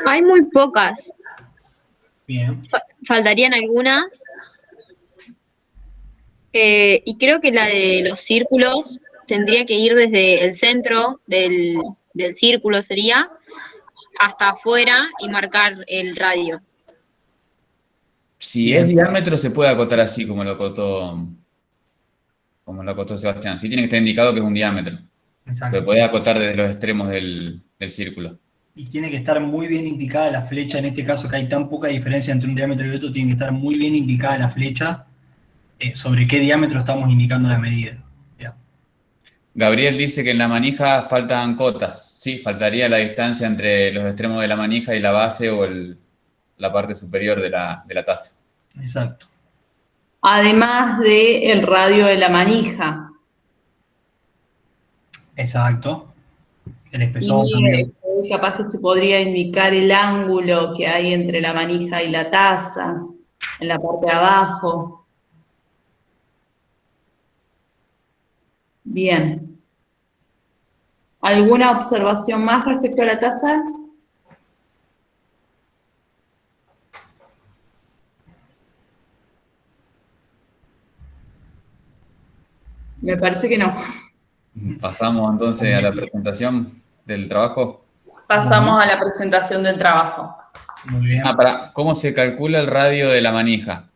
Hay muy pocas.
Bien.
Faltarían algunas. Y creo que la de los círculos tendría que ir desde el centro del círculo, sería, hasta afuera y marcar el radio.
Si
Bien.
es diámetro, se puede acotar así como lo acotó Sebastián. Sí tiene que estar indicado que es un diámetro.
Exacto.
Pero podés acotar desde los extremos del círculo.
Y tiene que estar muy bien indicada la flecha, en este caso que hay tan poca diferencia entre un diámetro y otro, tiene que estar muy bien indicada la flecha sobre qué diámetro estamos indicando la medida. Ya.
Gabriel dice que en la manija faltan cotas. Sí, faltaría la distancia entre los extremos de la manija y la base o la parte superior de la taza.
Exacto.
Además del radio de la manija.
Exacto. El espesor
Y
también.
capaz que se podría indicar el ángulo que hay entre la manija y la taza, en la parte de abajo. Bien. ¿Alguna observación más respecto a la taza? Me parece que no.
Pasamos entonces a la presentación del trabajo.
Pasamos a la presentación del trabajo.
Muy bien.
¿Cómo se calcula el radio de la manija?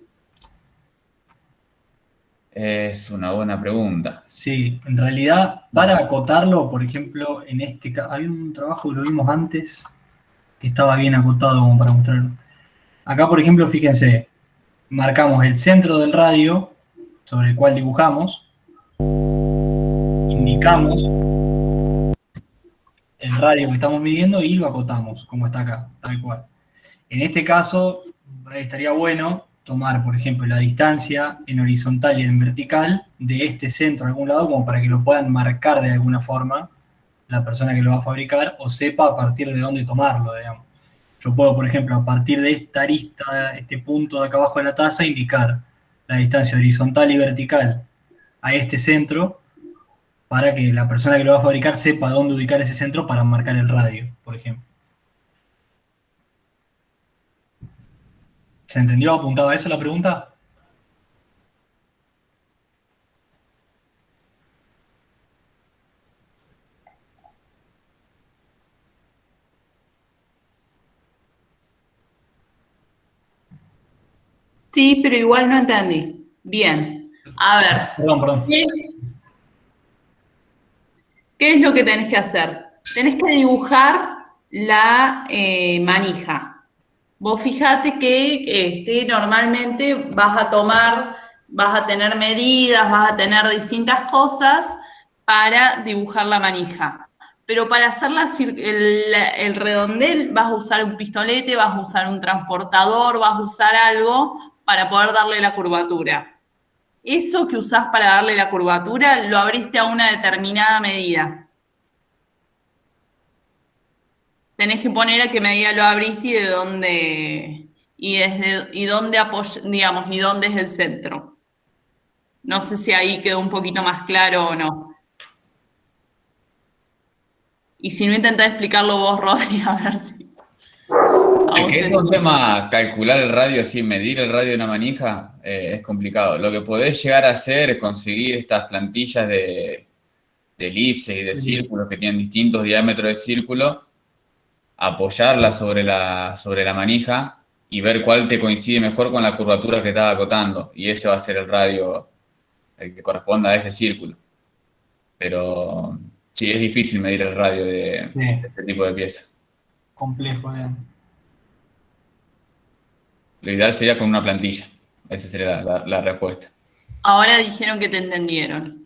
Es una buena pregunta.
Sí, en realidad, para acotarlo, por ejemplo, en este caso, hay un trabajo que lo vimos antes que estaba bien acotado como para mostrarlo. Acá, por ejemplo, fíjense, marcamos el centro del radio sobre el cual dibujamos, indicamos el radio que estamos midiendo y lo acotamos, como está acá, tal cual. En este caso, estaría bueno tomar, por ejemplo, la distancia en horizontal y en vertical de este centro a algún lado, como para que lo puedan marcar de alguna forma la persona que lo va a fabricar o sepa a partir de dónde tomarlo, digamos. Yo puedo, por ejemplo, a partir de esta arista, este punto de acá abajo de la taza, indicar la distancia horizontal y vertical a este centro para que la persona que lo va a fabricar sepa dónde ubicar ese centro para marcar el radio, por ejemplo. ¿Se entendió? ¿Apuntaba a eso la pregunta?
Sí, pero igual no entendí. Bien. A ver.
Perdón.
¿Qué es lo que tenés que hacer? Tenés que dibujar la manija. Vos fijate que normalmente vas a tener medidas, vas a tener distintas cosas para dibujar la manija. Pero para hacer el redondel vas a usar un pistolete, vas a usar un transportador, vas a usar algo para poder darle la curvatura. Eso que usás para darle la curvatura lo abriste a una determinada medida. Tenés que poner a qué medida lo abriste y de dónde, y dónde digamos, y dónde es el centro. No sé si ahí quedó un poquito más claro o no. Y si no, intentá explicarlo vos, Rodri, a ver si...
Es que es un tema calcular el radio, así, medir el radio de una manija, es complicado. Lo que podés llegar a hacer es conseguir estas plantillas de elipses y de círculos que tienen distintos diámetros de círculo, apoyarla sobre la manija y ver cuál te coincide mejor con la curvatura que estás acotando. Y ese va a ser el radio el que corresponda a ese círculo. Pero sí, es difícil medir el radio de este tipo de piezas.
Complejo,
Lo ideal sería con una plantilla. Esa sería la respuesta.
Ahora dijeron que te entendieron.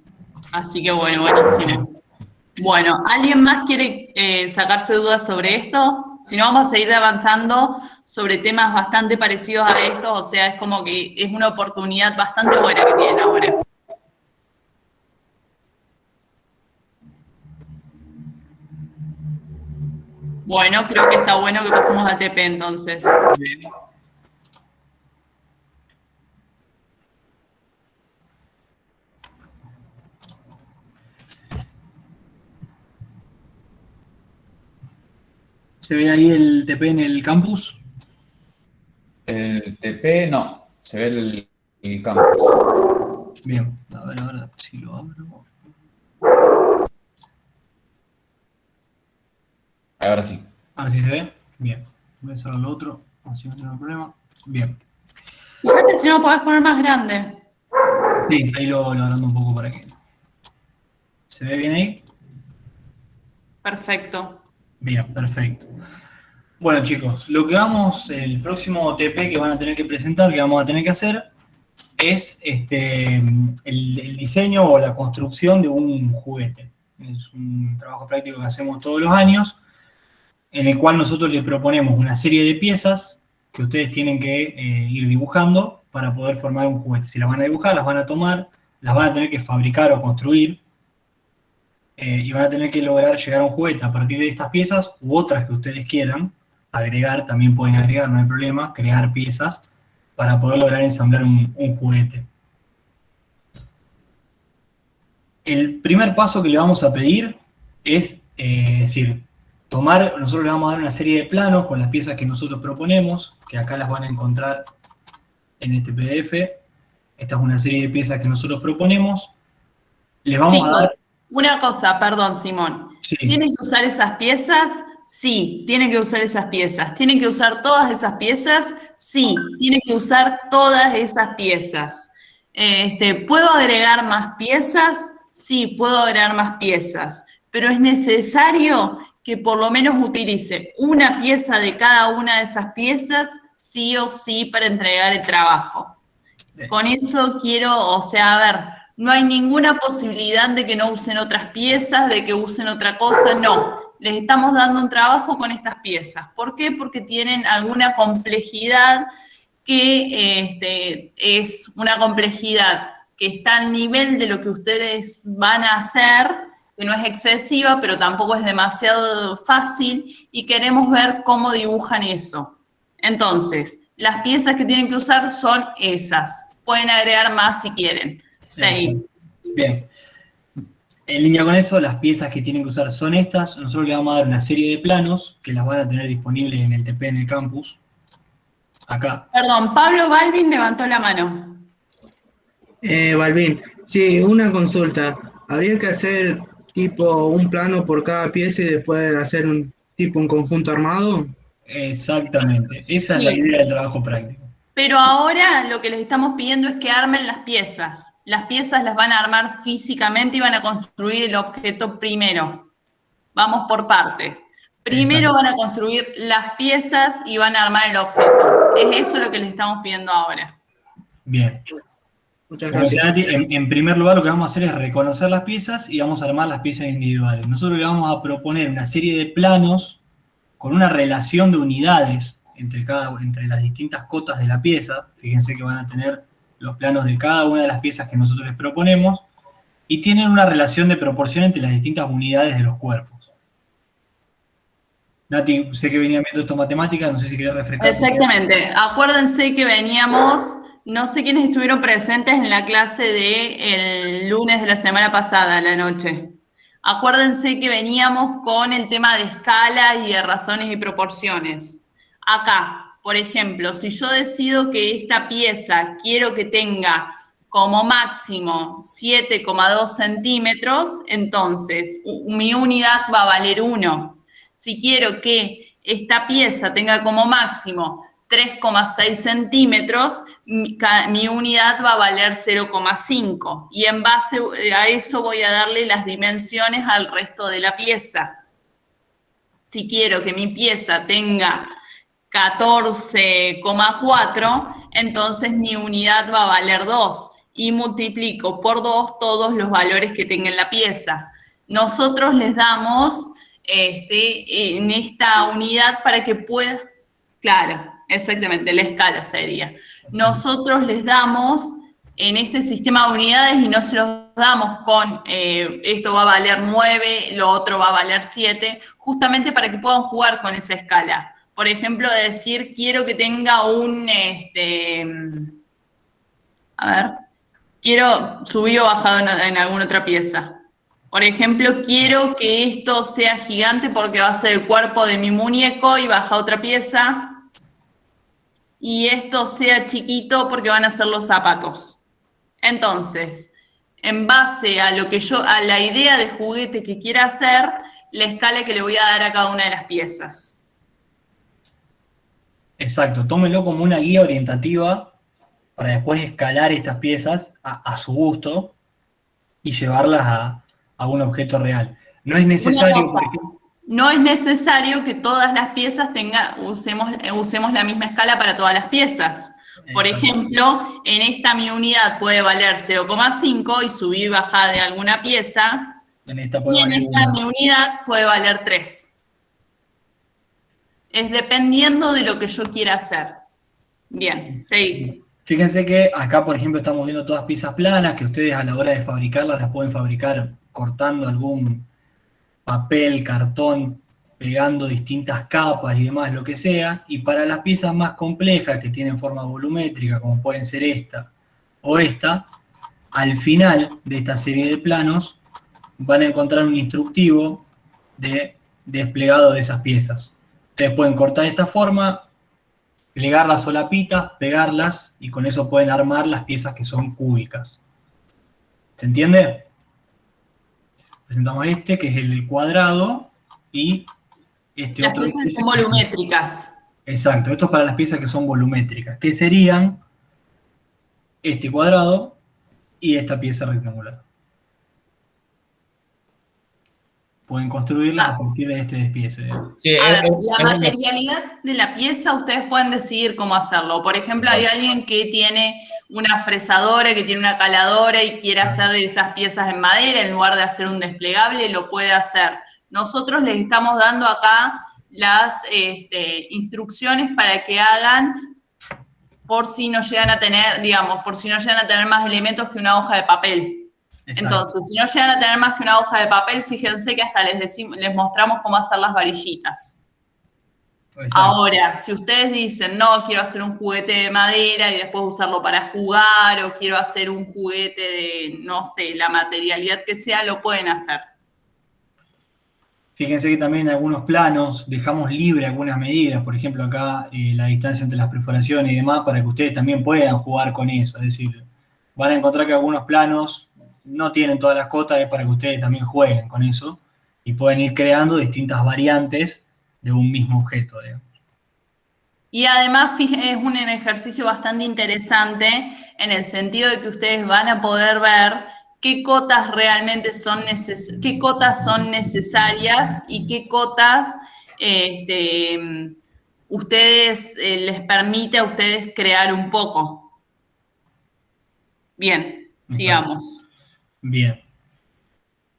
Así que bueno, buenísimo. Bueno, ¿alguien más quiere sacarse dudas sobre esto? Si no, vamos a seguir avanzando sobre temas bastante parecidos a estos. O sea, es como que es una oportunidad bastante buena que tienen ahora. Bueno, creo que está bueno que pasemos a TP entonces.
¿Se ve ahí el TP en el campus?
El TP, no. Se ve el campus.
Bien, a ver ahora si lo abro.
Ahora sí.
Ahora sí se ve. Bien. Voy a cerrar lo otro, así no tengo problema. Bien.
Fíjate si no lo podés poner más grande.
Sí, ahí lo agrando un poco para que... ¿Se ve bien ahí?
Perfecto.
Bien, perfecto. Bueno, chicos, lo que vamos, el próximo TP que van a tener que presentar, que vamos a tener que hacer, es el diseño o la construcción de un juguete. Es un trabajo práctico que hacemos todos los años, en el cual nosotros les proponemos una serie de piezas que ustedes tienen que ir dibujando para poder formar un juguete. Si las van a dibujar, las van a tomar, las van a tener que fabricar o construir, y van a tener que lograr llegar a un juguete a partir de estas piezas u otras que ustedes quieran agregar, también pueden agregar, no hay problema, crear piezas para poder lograr ensamblar un juguete. El primer paso que le vamos a pedir es decir, nosotros le vamos a dar una serie de planos con las piezas que nosotros proponemos, que acá las van a encontrar en este PDF. Esta es una serie de piezas que nosotros proponemos. Les vamos a dar...
Una cosa, perdón, Simón.
Sí.
¿Tienen que usar esas piezas? Sí, tienen que usar esas piezas. ¿Tienen que usar todas esas piezas? Sí, tienen que usar todas esas piezas. ¿Puedo agregar más piezas? Sí, puedo agregar más piezas. Pero es necesario que por lo menos utilice una pieza de cada una de esas piezas, sí o sí, para entregar el trabajo. Con eso quiero, o sea, a ver, no hay ninguna posibilidad de que no usen otras piezas, de que usen otra cosa, no. Les estamos dando un trabajo con estas piezas. ¿Por qué? Porque tienen alguna complejidad que es una complejidad que está al nivel de lo que ustedes van a hacer, que no es excesiva, pero tampoco es demasiado fácil, y queremos ver cómo dibujan eso. Entonces, las piezas que tienen que usar son esas. Pueden agregar más si quieren. Sí.
Bien. En línea con eso, las piezas que tienen que usar son estas. Nosotros le vamos a dar una serie de planos que las van a tener disponibles en el TP en el campus. Acá.
Perdón, Pablo Balvin levantó la mano.
Balvin, sí, una consulta. ¿Habría que hacer tipo un plano por cada pieza y después hacer un conjunto armado?
Exactamente. Esa
Sí.
es la idea del trabajo práctico.
Pero ahora lo que les estamos pidiendo es que armen las piezas. Las piezas las van a armar físicamente y van a construir el objeto primero. Vamos por partes. Primero van a construir las piezas y van a armar el objeto. Es eso lo que les estamos pidiendo ahora.
Bien.
Muchas
Como decía
gracias.
Nati, en primer lugar lo que vamos a hacer es reconocer las piezas y vamos a armar las piezas individuales. Nosotros le vamos a proponer una serie de planos con una relación de unidades entre las distintas cotas de la pieza. Fíjense que van a tener los planos de cada una de las piezas que nosotros les proponemos y tienen una relación de proporción entre las distintas unidades de los cuerpos. Nati, sé que venía viendo esto matemática, no sé si querés refrescar.
Exactamente. Acuérdense que veníamos, no sé quiénes estuvieron presentes en la clase del lunes de la semana pasada, a la noche. Acuérdense que veníamos con el tema de escalas y de razones y proporciones. Acá, por ejemplo, si yo decido que esta pieza quiero que tenga como máximo 7,2 centímetros, entonces mi unidad va a valer 1. Si quiero que esta pieza tenga como máximo 3,6 centímetros, mi unidad va a valer 0,5. Y en base a eso voy a darle las dimensiones al resto de la pieza. Si quiero que mi pieza tenga 14,4, entonces mi unidad va a valer 2. Y multiplico por 2 todos los valores que tenga en la pieza. Nosotros les damos en esta unidad para que pueda... Claro, exactamente, la escala sería. Nosotros les damos en este sistema de unidades y no se los damos con esto va a valer 9, lo otro va a valer 7, justamente para que puedan jugar con esa escala. Por ejemplo, decir, quiero que tenga un, quiero subir o bajado en alguna otra pieza. Por ejemplo, quiero que esto sea gigante porque va a ser el cuerpo de mi muñeco y baja otra pieza. Y esto sea chiquito porque van a ser los zapatos. Entonces, en base a lo que a la idea de juguete que quiera hacer, la escala que le voy a dar a cada una de las piezas.
Exacto, tómelo como una guía orientativa para después escalar estas piezas a su gusto y llevarlas a un objeto real. No es necesario, por ejemplo,
no es necesario que todas las piezas usemos la misma escala para todas las piezas. Por ejemplo, en esta mi unidad puede valer 0,5 y subir y bajar de alguna pieza.
En esta puede
y en
valer
esta
1.
mi unidad puede valer 3. Es dependiendo de lo que yo quiera hacer. Bien, seguí.
Fíjense que acá, por ejemplo, estamos viendo todas piezas planas que ustedes a la hora de fabricarlas las pueden fabricar cortando algún papel, cartón, pegando distintas capas y demás, lo que sea. Y para las piezas más complejas que tienen forma volumétrica, como pueden ser esta o esta, al final de esta serie de planos van a encontrar un instructivo de desplegado de esas piezas. Ustedes pueden cortar de esta forma, plegar las solapitas, pegarlas, y con eso pueden armar las piezas que son cúbicas. ¿Se entiende? Presentamos este, que es el cuadrado, y este
Las
otro...
piezas son volumétricas.
Exacto, esto es para las piezas que son volumétricas, que serían este cuadrado y esta pieza rectangular. Pueden construirlas a partir de este despiece.
Sí,
A ver, la materialidad de la pieza, ustedes pueden decidir cómo hacerlo. Por ejemplo, hay alguien que tiene una fresadora, que tiene una caladora y quiere hacer esas piezas en madera, en lugar de hacer un desplegable, lo puede hacer. Nosotros les estamos dando acá las instrucciones para que hagan por si no llegan a tener, digamos, por si no llegan a tener más elementos que una hoja de papel.
Exacto.
Entonces, si no llegan a tener más que una hoja de papel, fíjense que hasta les mostramos cómo hacer las varillitas.
Exacto.
Ahora, si ustedes dicen, no, quiero hacer un juguete de madera y después usarlo para jugar, o quiero hacer un juguete de, no sé, la materialidad que sea, lo pueden hacer.
Fíjense que también en algunos planos dejamos libre algunas medidas, por ejemplo acá la distancia entre las perforaciones y demás, para que ustedes también puedan jugar con eso. Es decir, van a encontrar que algunos planos no tienen todas las cotas, es para que ustedes también jueguen con eso y pueden ir creando distintas variantes de un mismo objeto, digamos.
Y además es un ejercicio bastante interesante en el sentido de que ustedes van a poder ver qué cotas realmente son necesarias y qué cotas ustedes les permite a ustedes crear un poco. Bien, sigamos.
Bien.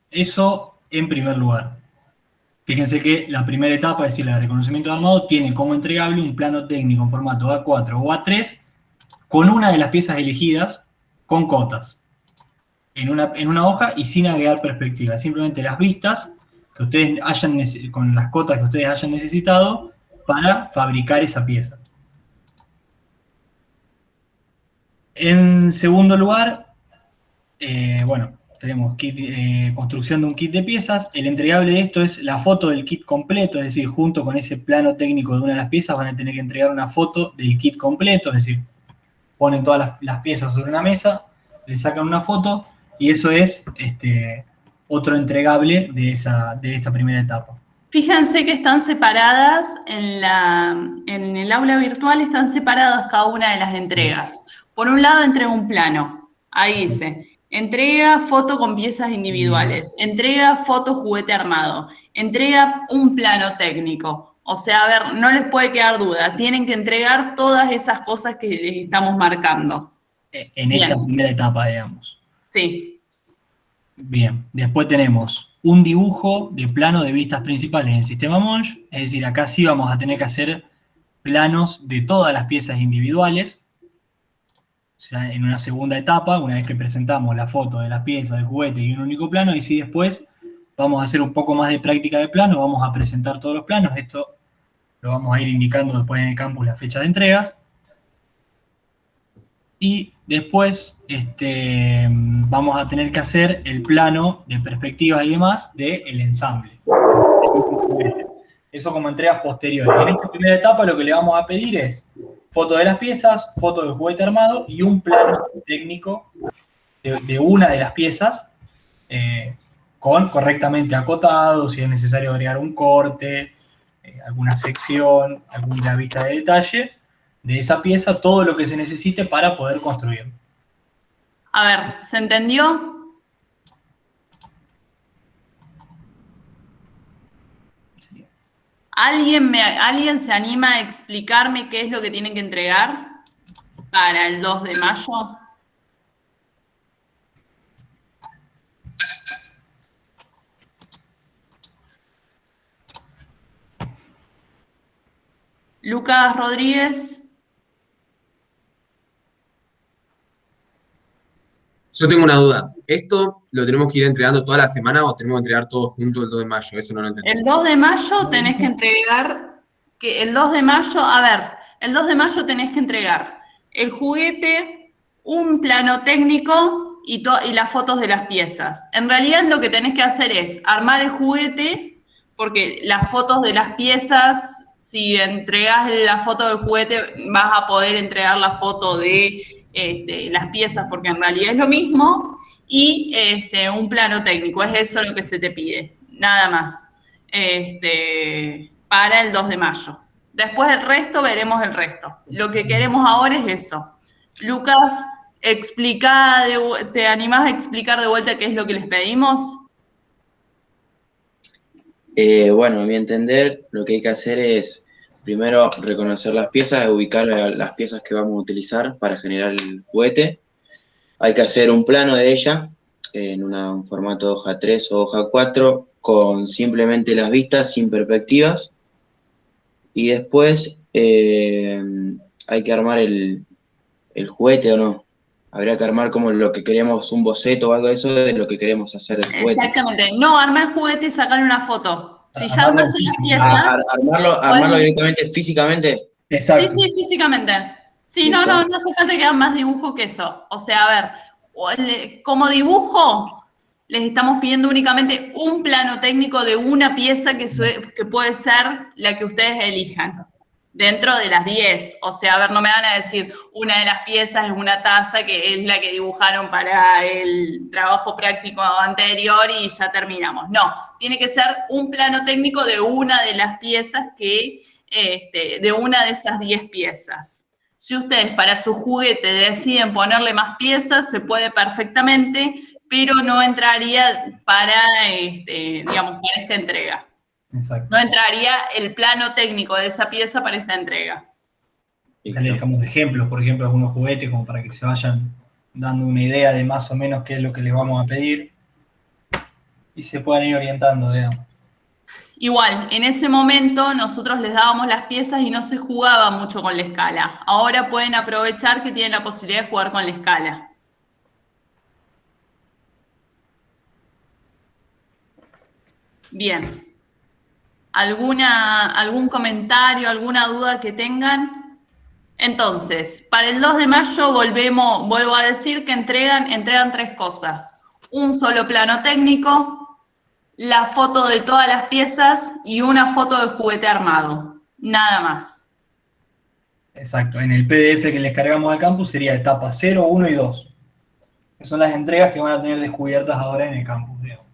Eso en primer lugar. Fíjense que la primera etapa, es decir, la de reconocimiento de armado, tiene como entregable un plano técnico en formato A4 o A3 con una de las piezas elegidas con cotas en una hoja y sin agregar perspectiva. Simplemente las vistas que ustedes con las cotas que ustedes hayan necesitado para fabricar esa pieza. En segundo lugar, bueno, tenemos construcción de un kit de piezas. El entregable de esto es la foto del kit completo, es decir, junto con ese plano técnico de una de las piezas van a tener que entregar una foto del kit completo, es decir, ponen todas las piezas sobre una mesa, le sacan una foto y eso es otro entregable de esta primera etapa.
Fíjense que están separadas en el aula virtual, están separadas cada una de las entregas. Por un lado entrega un plano, ahí dice, entrega foto con piezas individuales, entrega foto juguete armado, entrega un plano técnico. O sea, a ver, no les puede quedar duda, tienen que entregar todas esas cosas que les estamos marcando.
En esta primera etapa, digamos.
Sí.
Bien, después tenemos un dibujo de plano de vistas principales en sistema Monge, es decir, acá sí vamos a tener que hacer planos de todas las piezas individuales. O sea, en una segunda etapa, una vez que presentamos la foto de las piezas, del juguete y un único plano, y si después vamos a hacer un poco más de práctica de plano, vamos a presentar todos los planos, esto lo vamos a ir indicando después en el campus la fecha de entregas. Y después vamos a tener que hacer el plano de perspectiva y demás del ensamble. Eso como entregas posteriores. En esta primera etapa lo que le vamos a pedir es foto de las piezas, foto del juguete armado y un plano técnico de una de las piezas correctamente acotado, si es necesario agregar un corte, alguna sección, alguna vista de detalle de esa pieza, todo lo que se necesite para poder construir.
A ver, ¿se entendió?
Sí.
¿Alguien se anima a explicarme qué es lo que tienen que entregar para el 2 de mayo? Lucas Rodríguez.
Yo tengo una duda. ¿Esto lo tenemos que ir entregando toda la semana o tenemos que entregar todo junto el 2 de mayo? Eso no lo entendí.
El 2 de mayo tenés que entregar, el 2 de mayo, a ver, el 2 de mayo tenés que entregar el juguete, un plano técnico y las fotos de las piezas. En realidad lo que tenés que hacer es armar el juguete, porque las fotos de las piezas, si entregás la foto del juguete, vas a poder entregar la foto de las piezas, porque en realidad es lo mismo, y un plano técnico, es eso lo que se te pide, nada más, para el 2 de mayo. Después del resto, veremos el resto. Lo que queremos ahora es eso. Lucas, ¿te animás a explicar de vuelta qué es lo que les pedimos?
Bueno, a mi entender, lo que hay que hacer es primero reconocer las piezas, ubicar las piezas que vamos a utilizar para generar el juguete. Hay que hacer un plano de ella en un formato de hoja 3 o hoja 4 con simplemente las vistas sin perspectivas. Y después hay que armar el juguete o no. Habría que armar como lo que queremos, un boceto o algo de eso de lo que queremos hacer del juguete.
Exactamente. No, armar el juguete y sacarle una foto. Si ya armaste las piezas...
Armarlo directamente, físicamente.
Exacto.
Sí, físicamente. Sí, no hace falta que hagan más dibujo que eso. O sea, a ver, como dibujo, les estamos pidiendo únicamente un plano técnico de una pieza que puede ser la que ustedes elijan, dentro de las 10. O sea, a ver, no me van a decir una de las piezas es una taza que es la que dibujaron para el trabajo práctico anterior y ya terminamos. No, tiene que ser un plano técnico de una de las piezas de una de esas 10 piezas. Si ustedes para su juguete deciden ponerle más piezas, se puede perfectamente, pero no entraría para esta entrega.
Exacto.
No entraría el plano técnico de esa pieza para esta entrega.
Acá le dejamos ejemplos, por ejemplo, algunos juguetes, como para que se vayan dando una idea de más o menos qué es lo que les vamos a pedir y se puedan ir orientando, digamos.
Igual, en ese momento nosotros les dábamos las piezas y no se jugaba mucho con la escala. Ahora pueden aprovechar que tienen la posibilidad de jugar con la escala. Bien. ¿Algún comentario, alguna duda que tengan? Entonces, para el 2 de mayo vuelvo a decir que entregan 3 cosas. un solo plano técnico, la foto de todas las piezas y una foto del juguete armado. Nada más.
Exacto. En el PDF que les cargamos al campus sería etapa 0, 1 y 2. Que son las entregas que van a tener descubiertas ahora en el campus, digamos.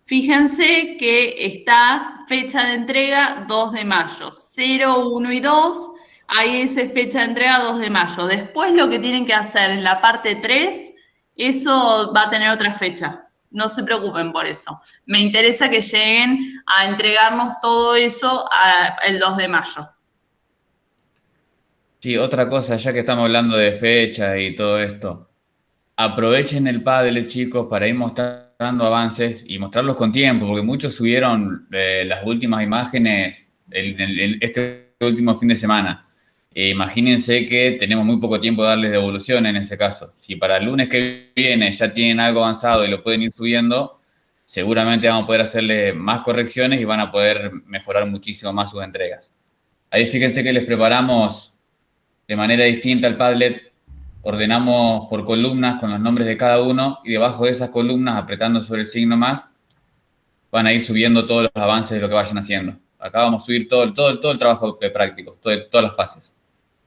Fíjense que está fecha de entrega 2 de mayo. 0, 1 y 2, ahí dice fecha de entrega 2 de mayo. Después lo que tienen que hacer en la parte 3, eso va a tener otra fecha. No se preocupen por eso. Me interesa que lleguen a entregarnos todo eso el 2 de mayo.
Sí, otra cosa, ya que estamos hablando de fecha y todo esto, aprovechen el Padlet, chicos, para ir mostrando avances y mostrarlos con tiempo, porque muchos subieron las últimas imágenes este último fin de semana. Imagínense que tenemos muy poco tiempo de darles devolución en ese caso. Si para el lunes que viene ya tienen algo avanzado y lo pueden ir subiendo, seguramente vamos a poder hacerle más correcciones y van a poder mejorar muchísimo más sus entregas. Ahí fíjense que les preparamos de manera distinta el Padlet. Ordenamos por columnas con los nombres de cada uno y debajo de esas columnas, apretando sobre el signo más, van a ir subiendo todos los avances de lo que vayan haciendo. Acá vamos a subir todo el trabajo práctico, todas las fases.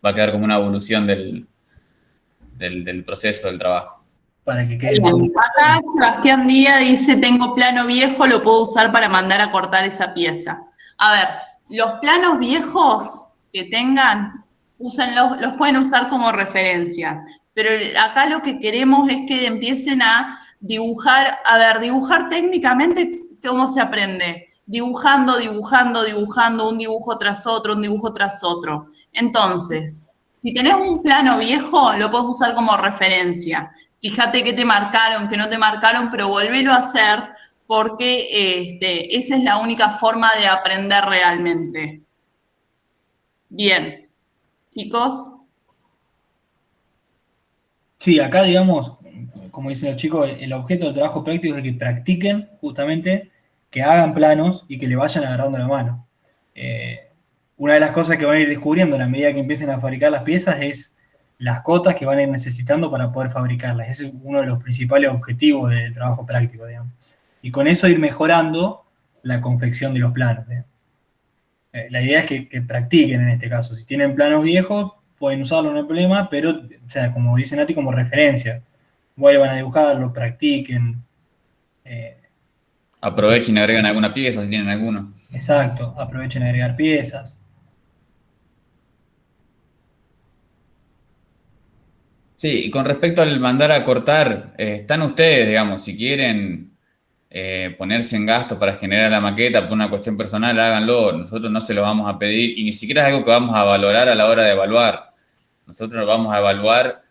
Va a quedar como una evolución del proceso del trabajo.
Para que quede
Bien, acá Sebastián Díaz dice, tengo plano viejo, lo puedo usar para mandar a cortar esa pieza. A ver, los planos viejos que tengan, úsenlos, los pueden usar como referencia. Pero acá lo que queremos es que empiecen a dibujar. A ver, dibujar técnicamente, ¿cómo se aprende? Dibujando, dibujando, dibujando, un dibujo tras otro, un dibujo tras otro. Entonces, si tenés un plano viejo, lo podés usar como referencia. Fíjate qué te marcaron, qué no te marcaron, pero volvelo a hacer porque esa es la única forma de aprender realmente. Bien, chicos.
Sí, acá, digamos, como dicen los chicos, el objeto del trabajo práctico es que practiquen justamente, que hagan planos y que le vayan agarrando la mano. Una de las cosas que van a ir descubriendo a la medida que empiecen a fabricar las piezas es las cotas que van a ir necesitando para poder fabricarlas. Ese es uno de los principales objetivos del trabajo práctico, digamos. Y con eso ir mejorando la confección de los planos, digamos. La idea es que practiquen en este caso. Si tienen planos viejos, pueden usarlo, no hay problema, pero, o sea, como dice Nati, como referencia. Vuelvan a dibujarlo, practiquen.
Aprovechen y agregan alguna pieza si tienen alguno.
Exacto, aprovechen a agregar piezas.
Sí, y con respecto al mandar a cortar, están ustedes, digamos, si quieren ponerse en gasto para generar la maqueta por una cuestión personal, háganlo. Nosotros no se lo vamos a pedir y ni siquiera es algo que vamos a valorar a la hora de evaluar. Nosotros vamos a evaluar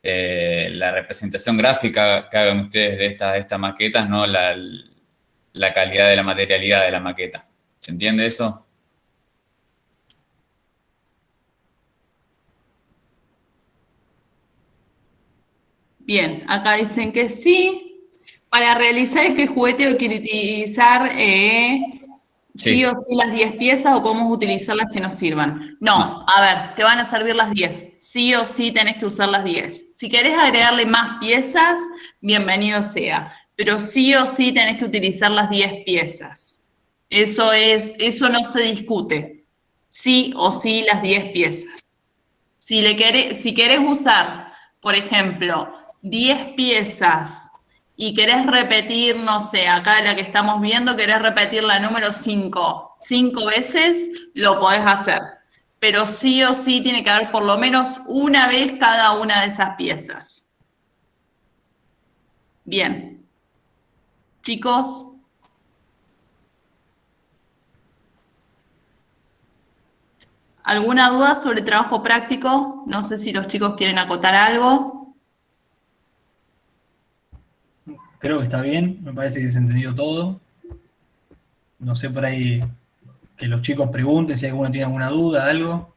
la representación gráfica que hagan ustedes de estas maquetas, no la calidad de la materialidad de la maqueta. ¿Se entiende eso?
Bien, acá dicen que sí. Para realizar este juguete hay que utilizar sí o sí las 10 piezas o podemos utilizar las que nos sirvan. No, a ver, te van a servir las 10. Sí o sí tenés que usar las 10. Si querés agregarle más piezas, bienvenido sea. Pero sí o sí tenés que utilizar las 10 piezas. Eso no se discute. Sí o sí las 10 piezas. Si querés usar, por ejemplo, 10 piezas y querés repetir, no sé, acá la que estamos viendo, querés repetir la número 5 veces, lo podés hacer. Pero sí o sí tiene que haber por lo menos una vez cada una de esas piezas. Bien. Chicos. ¿Alguna duda sobre trabajo práctico? No sé si los chicos quieren acotar algo.
Creo que está bien, me parece que se entendió todo. No sé por ahí que los chicos pregunten si alguno tiene alguna duda, algo.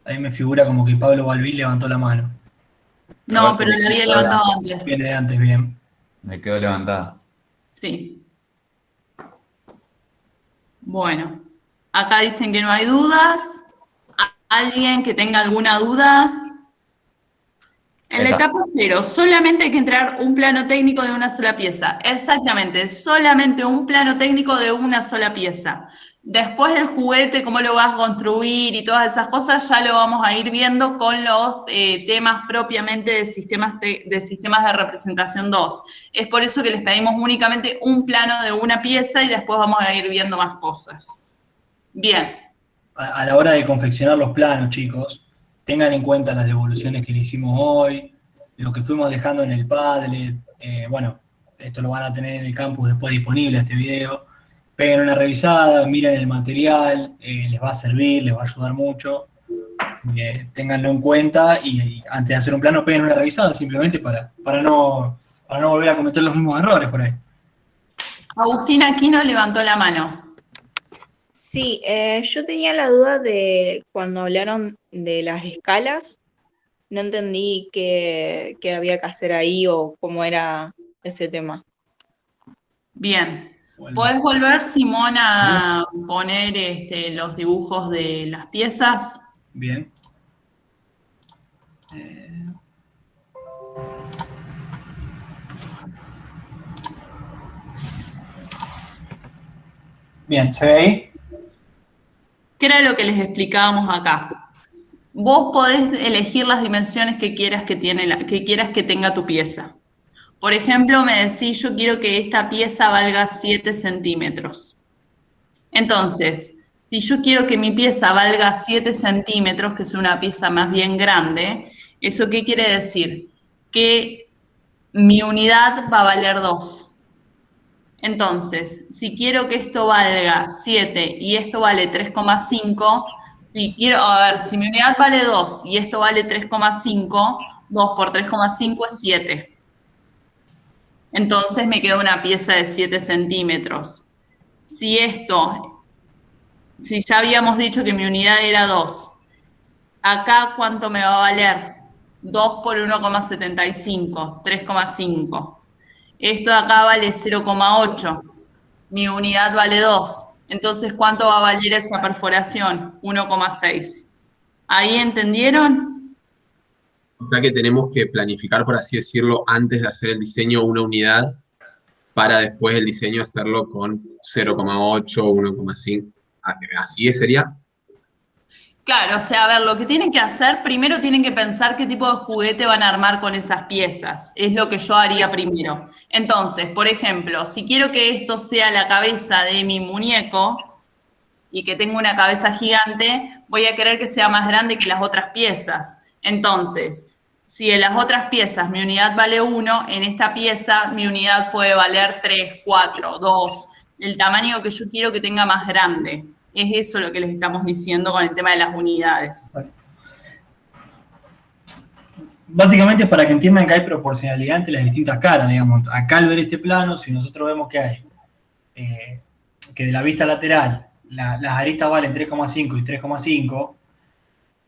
Ahí me figura como que Pablo Balbín levantó la mano.
No, pero la había levantado antes.
Viene antes, bien.
Me quedó levantada.
Sí. Bueno, acá dicen que no hay dudas. ¿Alguien que tenga alguna duda? En la etapa 0, solamente hay que entregar un plano técnico de una sola pieza. Exactamente, solamente un plano técnico de una sola pieza. Después el juguete, cómo lo vas a construir y todas esas cosas, ya lo vamos a ir viendo con los temas propiamente de sistemas de representación 2. Es por eso que les pedimos únicamente un plano de una pieza y después vamos a ir viendo más cosas. Bien.
A la hora de confeccionar los planos, chicos, tengan en cuenta las devoluciones que le hicimos hoy, lo que fuimos dejando en el Padlet. Bueno, esto lo van a tener en el campus después disponible, este video. Peguen una revisada, miren el material, les va a servir, les va a ayudar mucho. Ténganlo en cuenta y antes de hacer un plano peguen una revisada simplemente para no volver a cometer los mismos errores por ahí.
Agustina Aquino levantó la mano.
Sí, yo tenía la duda de cuando hablaron de las escalas, no entendí qué había que hacer ahí o cómo era ese tema.
Bien.
Bueno.
¿Podés volver, Simón, a poner los dibujos de las piezas?
Bien. Bien, ¿se ve ahí?
¿Qué era lo que les explicábamos acá? Vos podés elegir las dimensiones que quieras que tenga tu pieza. Por ejemplo, me decís, yo quiero que esta pieza valga 7 centímetros. Entonces, si yo quiero que mi pieza valga 7 centímetros, que es una pieza más bien grande, ¿eso qué quiere decir? Que mi unidad va a valer 2. Entonces, si quiero que esto valga 7 y esto vale 3,5, si mi unidad vale 2 y esto vale 3,5, 2 por 3,5 es 7. Entonces me queda una pieza de 7 centímetros. Si ya habíamos dicho que mi unidad era 2, acá ¿cuánto me va a valer? 2 por 1,75, 3,5. Esto de acá vale 0,8. Mi unidad vale 2. Entonces, ¿cuánto va a valer esa perforación? 1,6. ¿Ahí entendieron?
O sea que tenemos que planificar, por así decirlo, antes de hacer el diseño una unidad, para después el diseño hacerlo con 0,8, 1,5. ¿Así sería?
Claro, o sea, a ver, lo que tienen que hacer, primero tienen que pensar qué tipo de juguete van a armar con esas piezas. Es lo que yo haría primero. Entonces, por ejemplo, si quiero que esto sea la cabeza de mi muñeco y que tenga una cabeza gigante, voy a querer que sea más grande que las otras piezas. Entonces, si en las otras piezas mi unidad vale 1, en esta pieza mi unidad puede valer 3, 4, 2, el tamaño que yo quiero que tenga más grande. Es eso lo que les estamos diciendo con el tema de las unidades.
Básicamente es para que entiendan que hay proporcionalidad entre las distintas caras, digamos. Acá al ver este plano, si nosotros vemos que hay que de la vista lateral las aristas valen 3,5 y 3,5,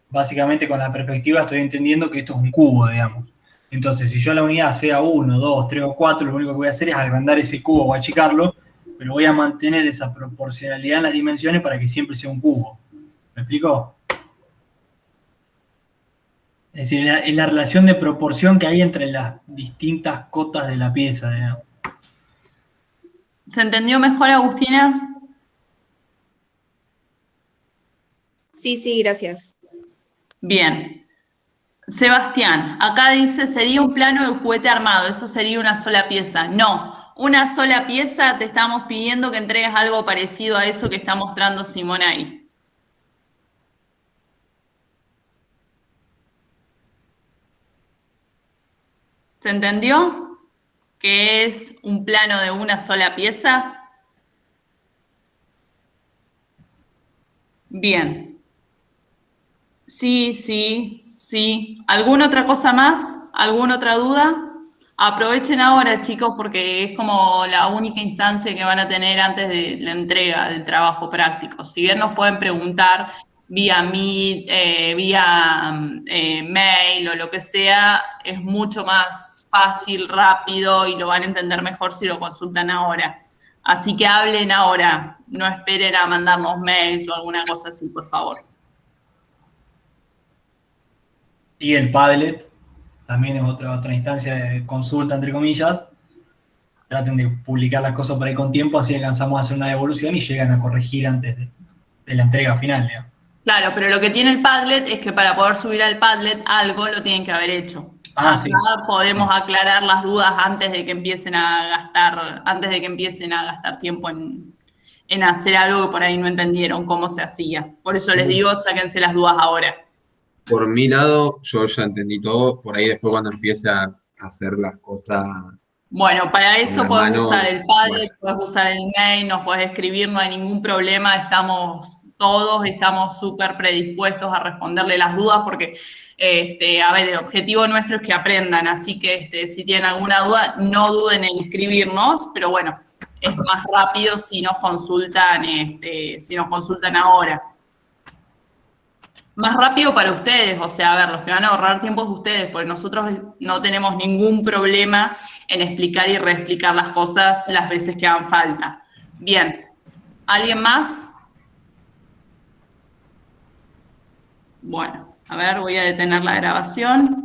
básicamente con la perspectiva estoy entendiendo que esto es un cubo, digamos. Entonces, si yo la unidad sea 1, 2, 3 o 4, lo único que voy a hacer es agrandar ese cubo o achicarlo, pero voy a mantener esa proporcionalidad en las dimensiones para que siempre sea un cubo. ¿Me explico? Es decir, es la relación de proporción que hay entre las distintas cotas de la pieza, digamos.
¿Se entendió mejor, Agustina?
Sí, gracias.
Bien. Sebastián, acá dice, sería un plano de juguete armado, eso sería una sola pieza. No, una sola pieza, te estamos pidiendo que entregues algo parecido a eso que está mostrando Simón ahí. ¿Se entendió? ¿Que es un plano de una sola pieza? Bien. Sí. ¿Alguna otra cosa más? ¿Alguna otra duda? Aprovechen ahora, chicos, porque es como la única instancia que van a tener antes de la entrega del trabajo práctico. Si bien nos pueden preguntar vía Meet, vía mail o lo que sea, es mucho más fácil, rápido y lo van a entender mejor si lo consultan ahora. Así que hablen ahora, no esperen a mandarnos mails o alguna cosa así, por favor.
Y el Padlet también es otra instancia de consulta, entre comillas. Traten de publicar las cosas por ahí con tiempo, así alcanzamos a hacer una devolución y llegan a corregir antes de la entrega final, digamos.
Claro, pero lo que tiene el Padlet es que para poder subir al Padlet algo lo tienen que haber hecho.
Ah,
Acá
sí.
podemos
Sí.
aclarar las dudas antes de que empiecen a gastar tiempo en hacer algo que por ahí no entendieron cómo se hacía. Por eso les digo, sáquense las dudas ahora.
Por mi lado, yo ya entendí todo. Por ahí después cuando empiece a hacer las cosas
Bueno, para
con
eso
la
podés
mano,
usar el Padlet,
bueno,
podés usar el email, nos podés escribir, no hay ningún problema, estamos súper predispuestos a responderle las dudas porque, a ver, el objetivo nuestro es que aprendan, así que si tienen alguna duda, no duden en escribirnos, pero bueno, es más rápido si nos consultan ahora. Más rápido para ustedes, o sea, a ver, los que van a ahorrar tiempo es ustedes, porque nosotros no tenemos ningún problema en explicar y reexplicar las cosas las veces que hagan falta. Bien, ¿alguien más? Bueno, a ver, voy a detener la grabación.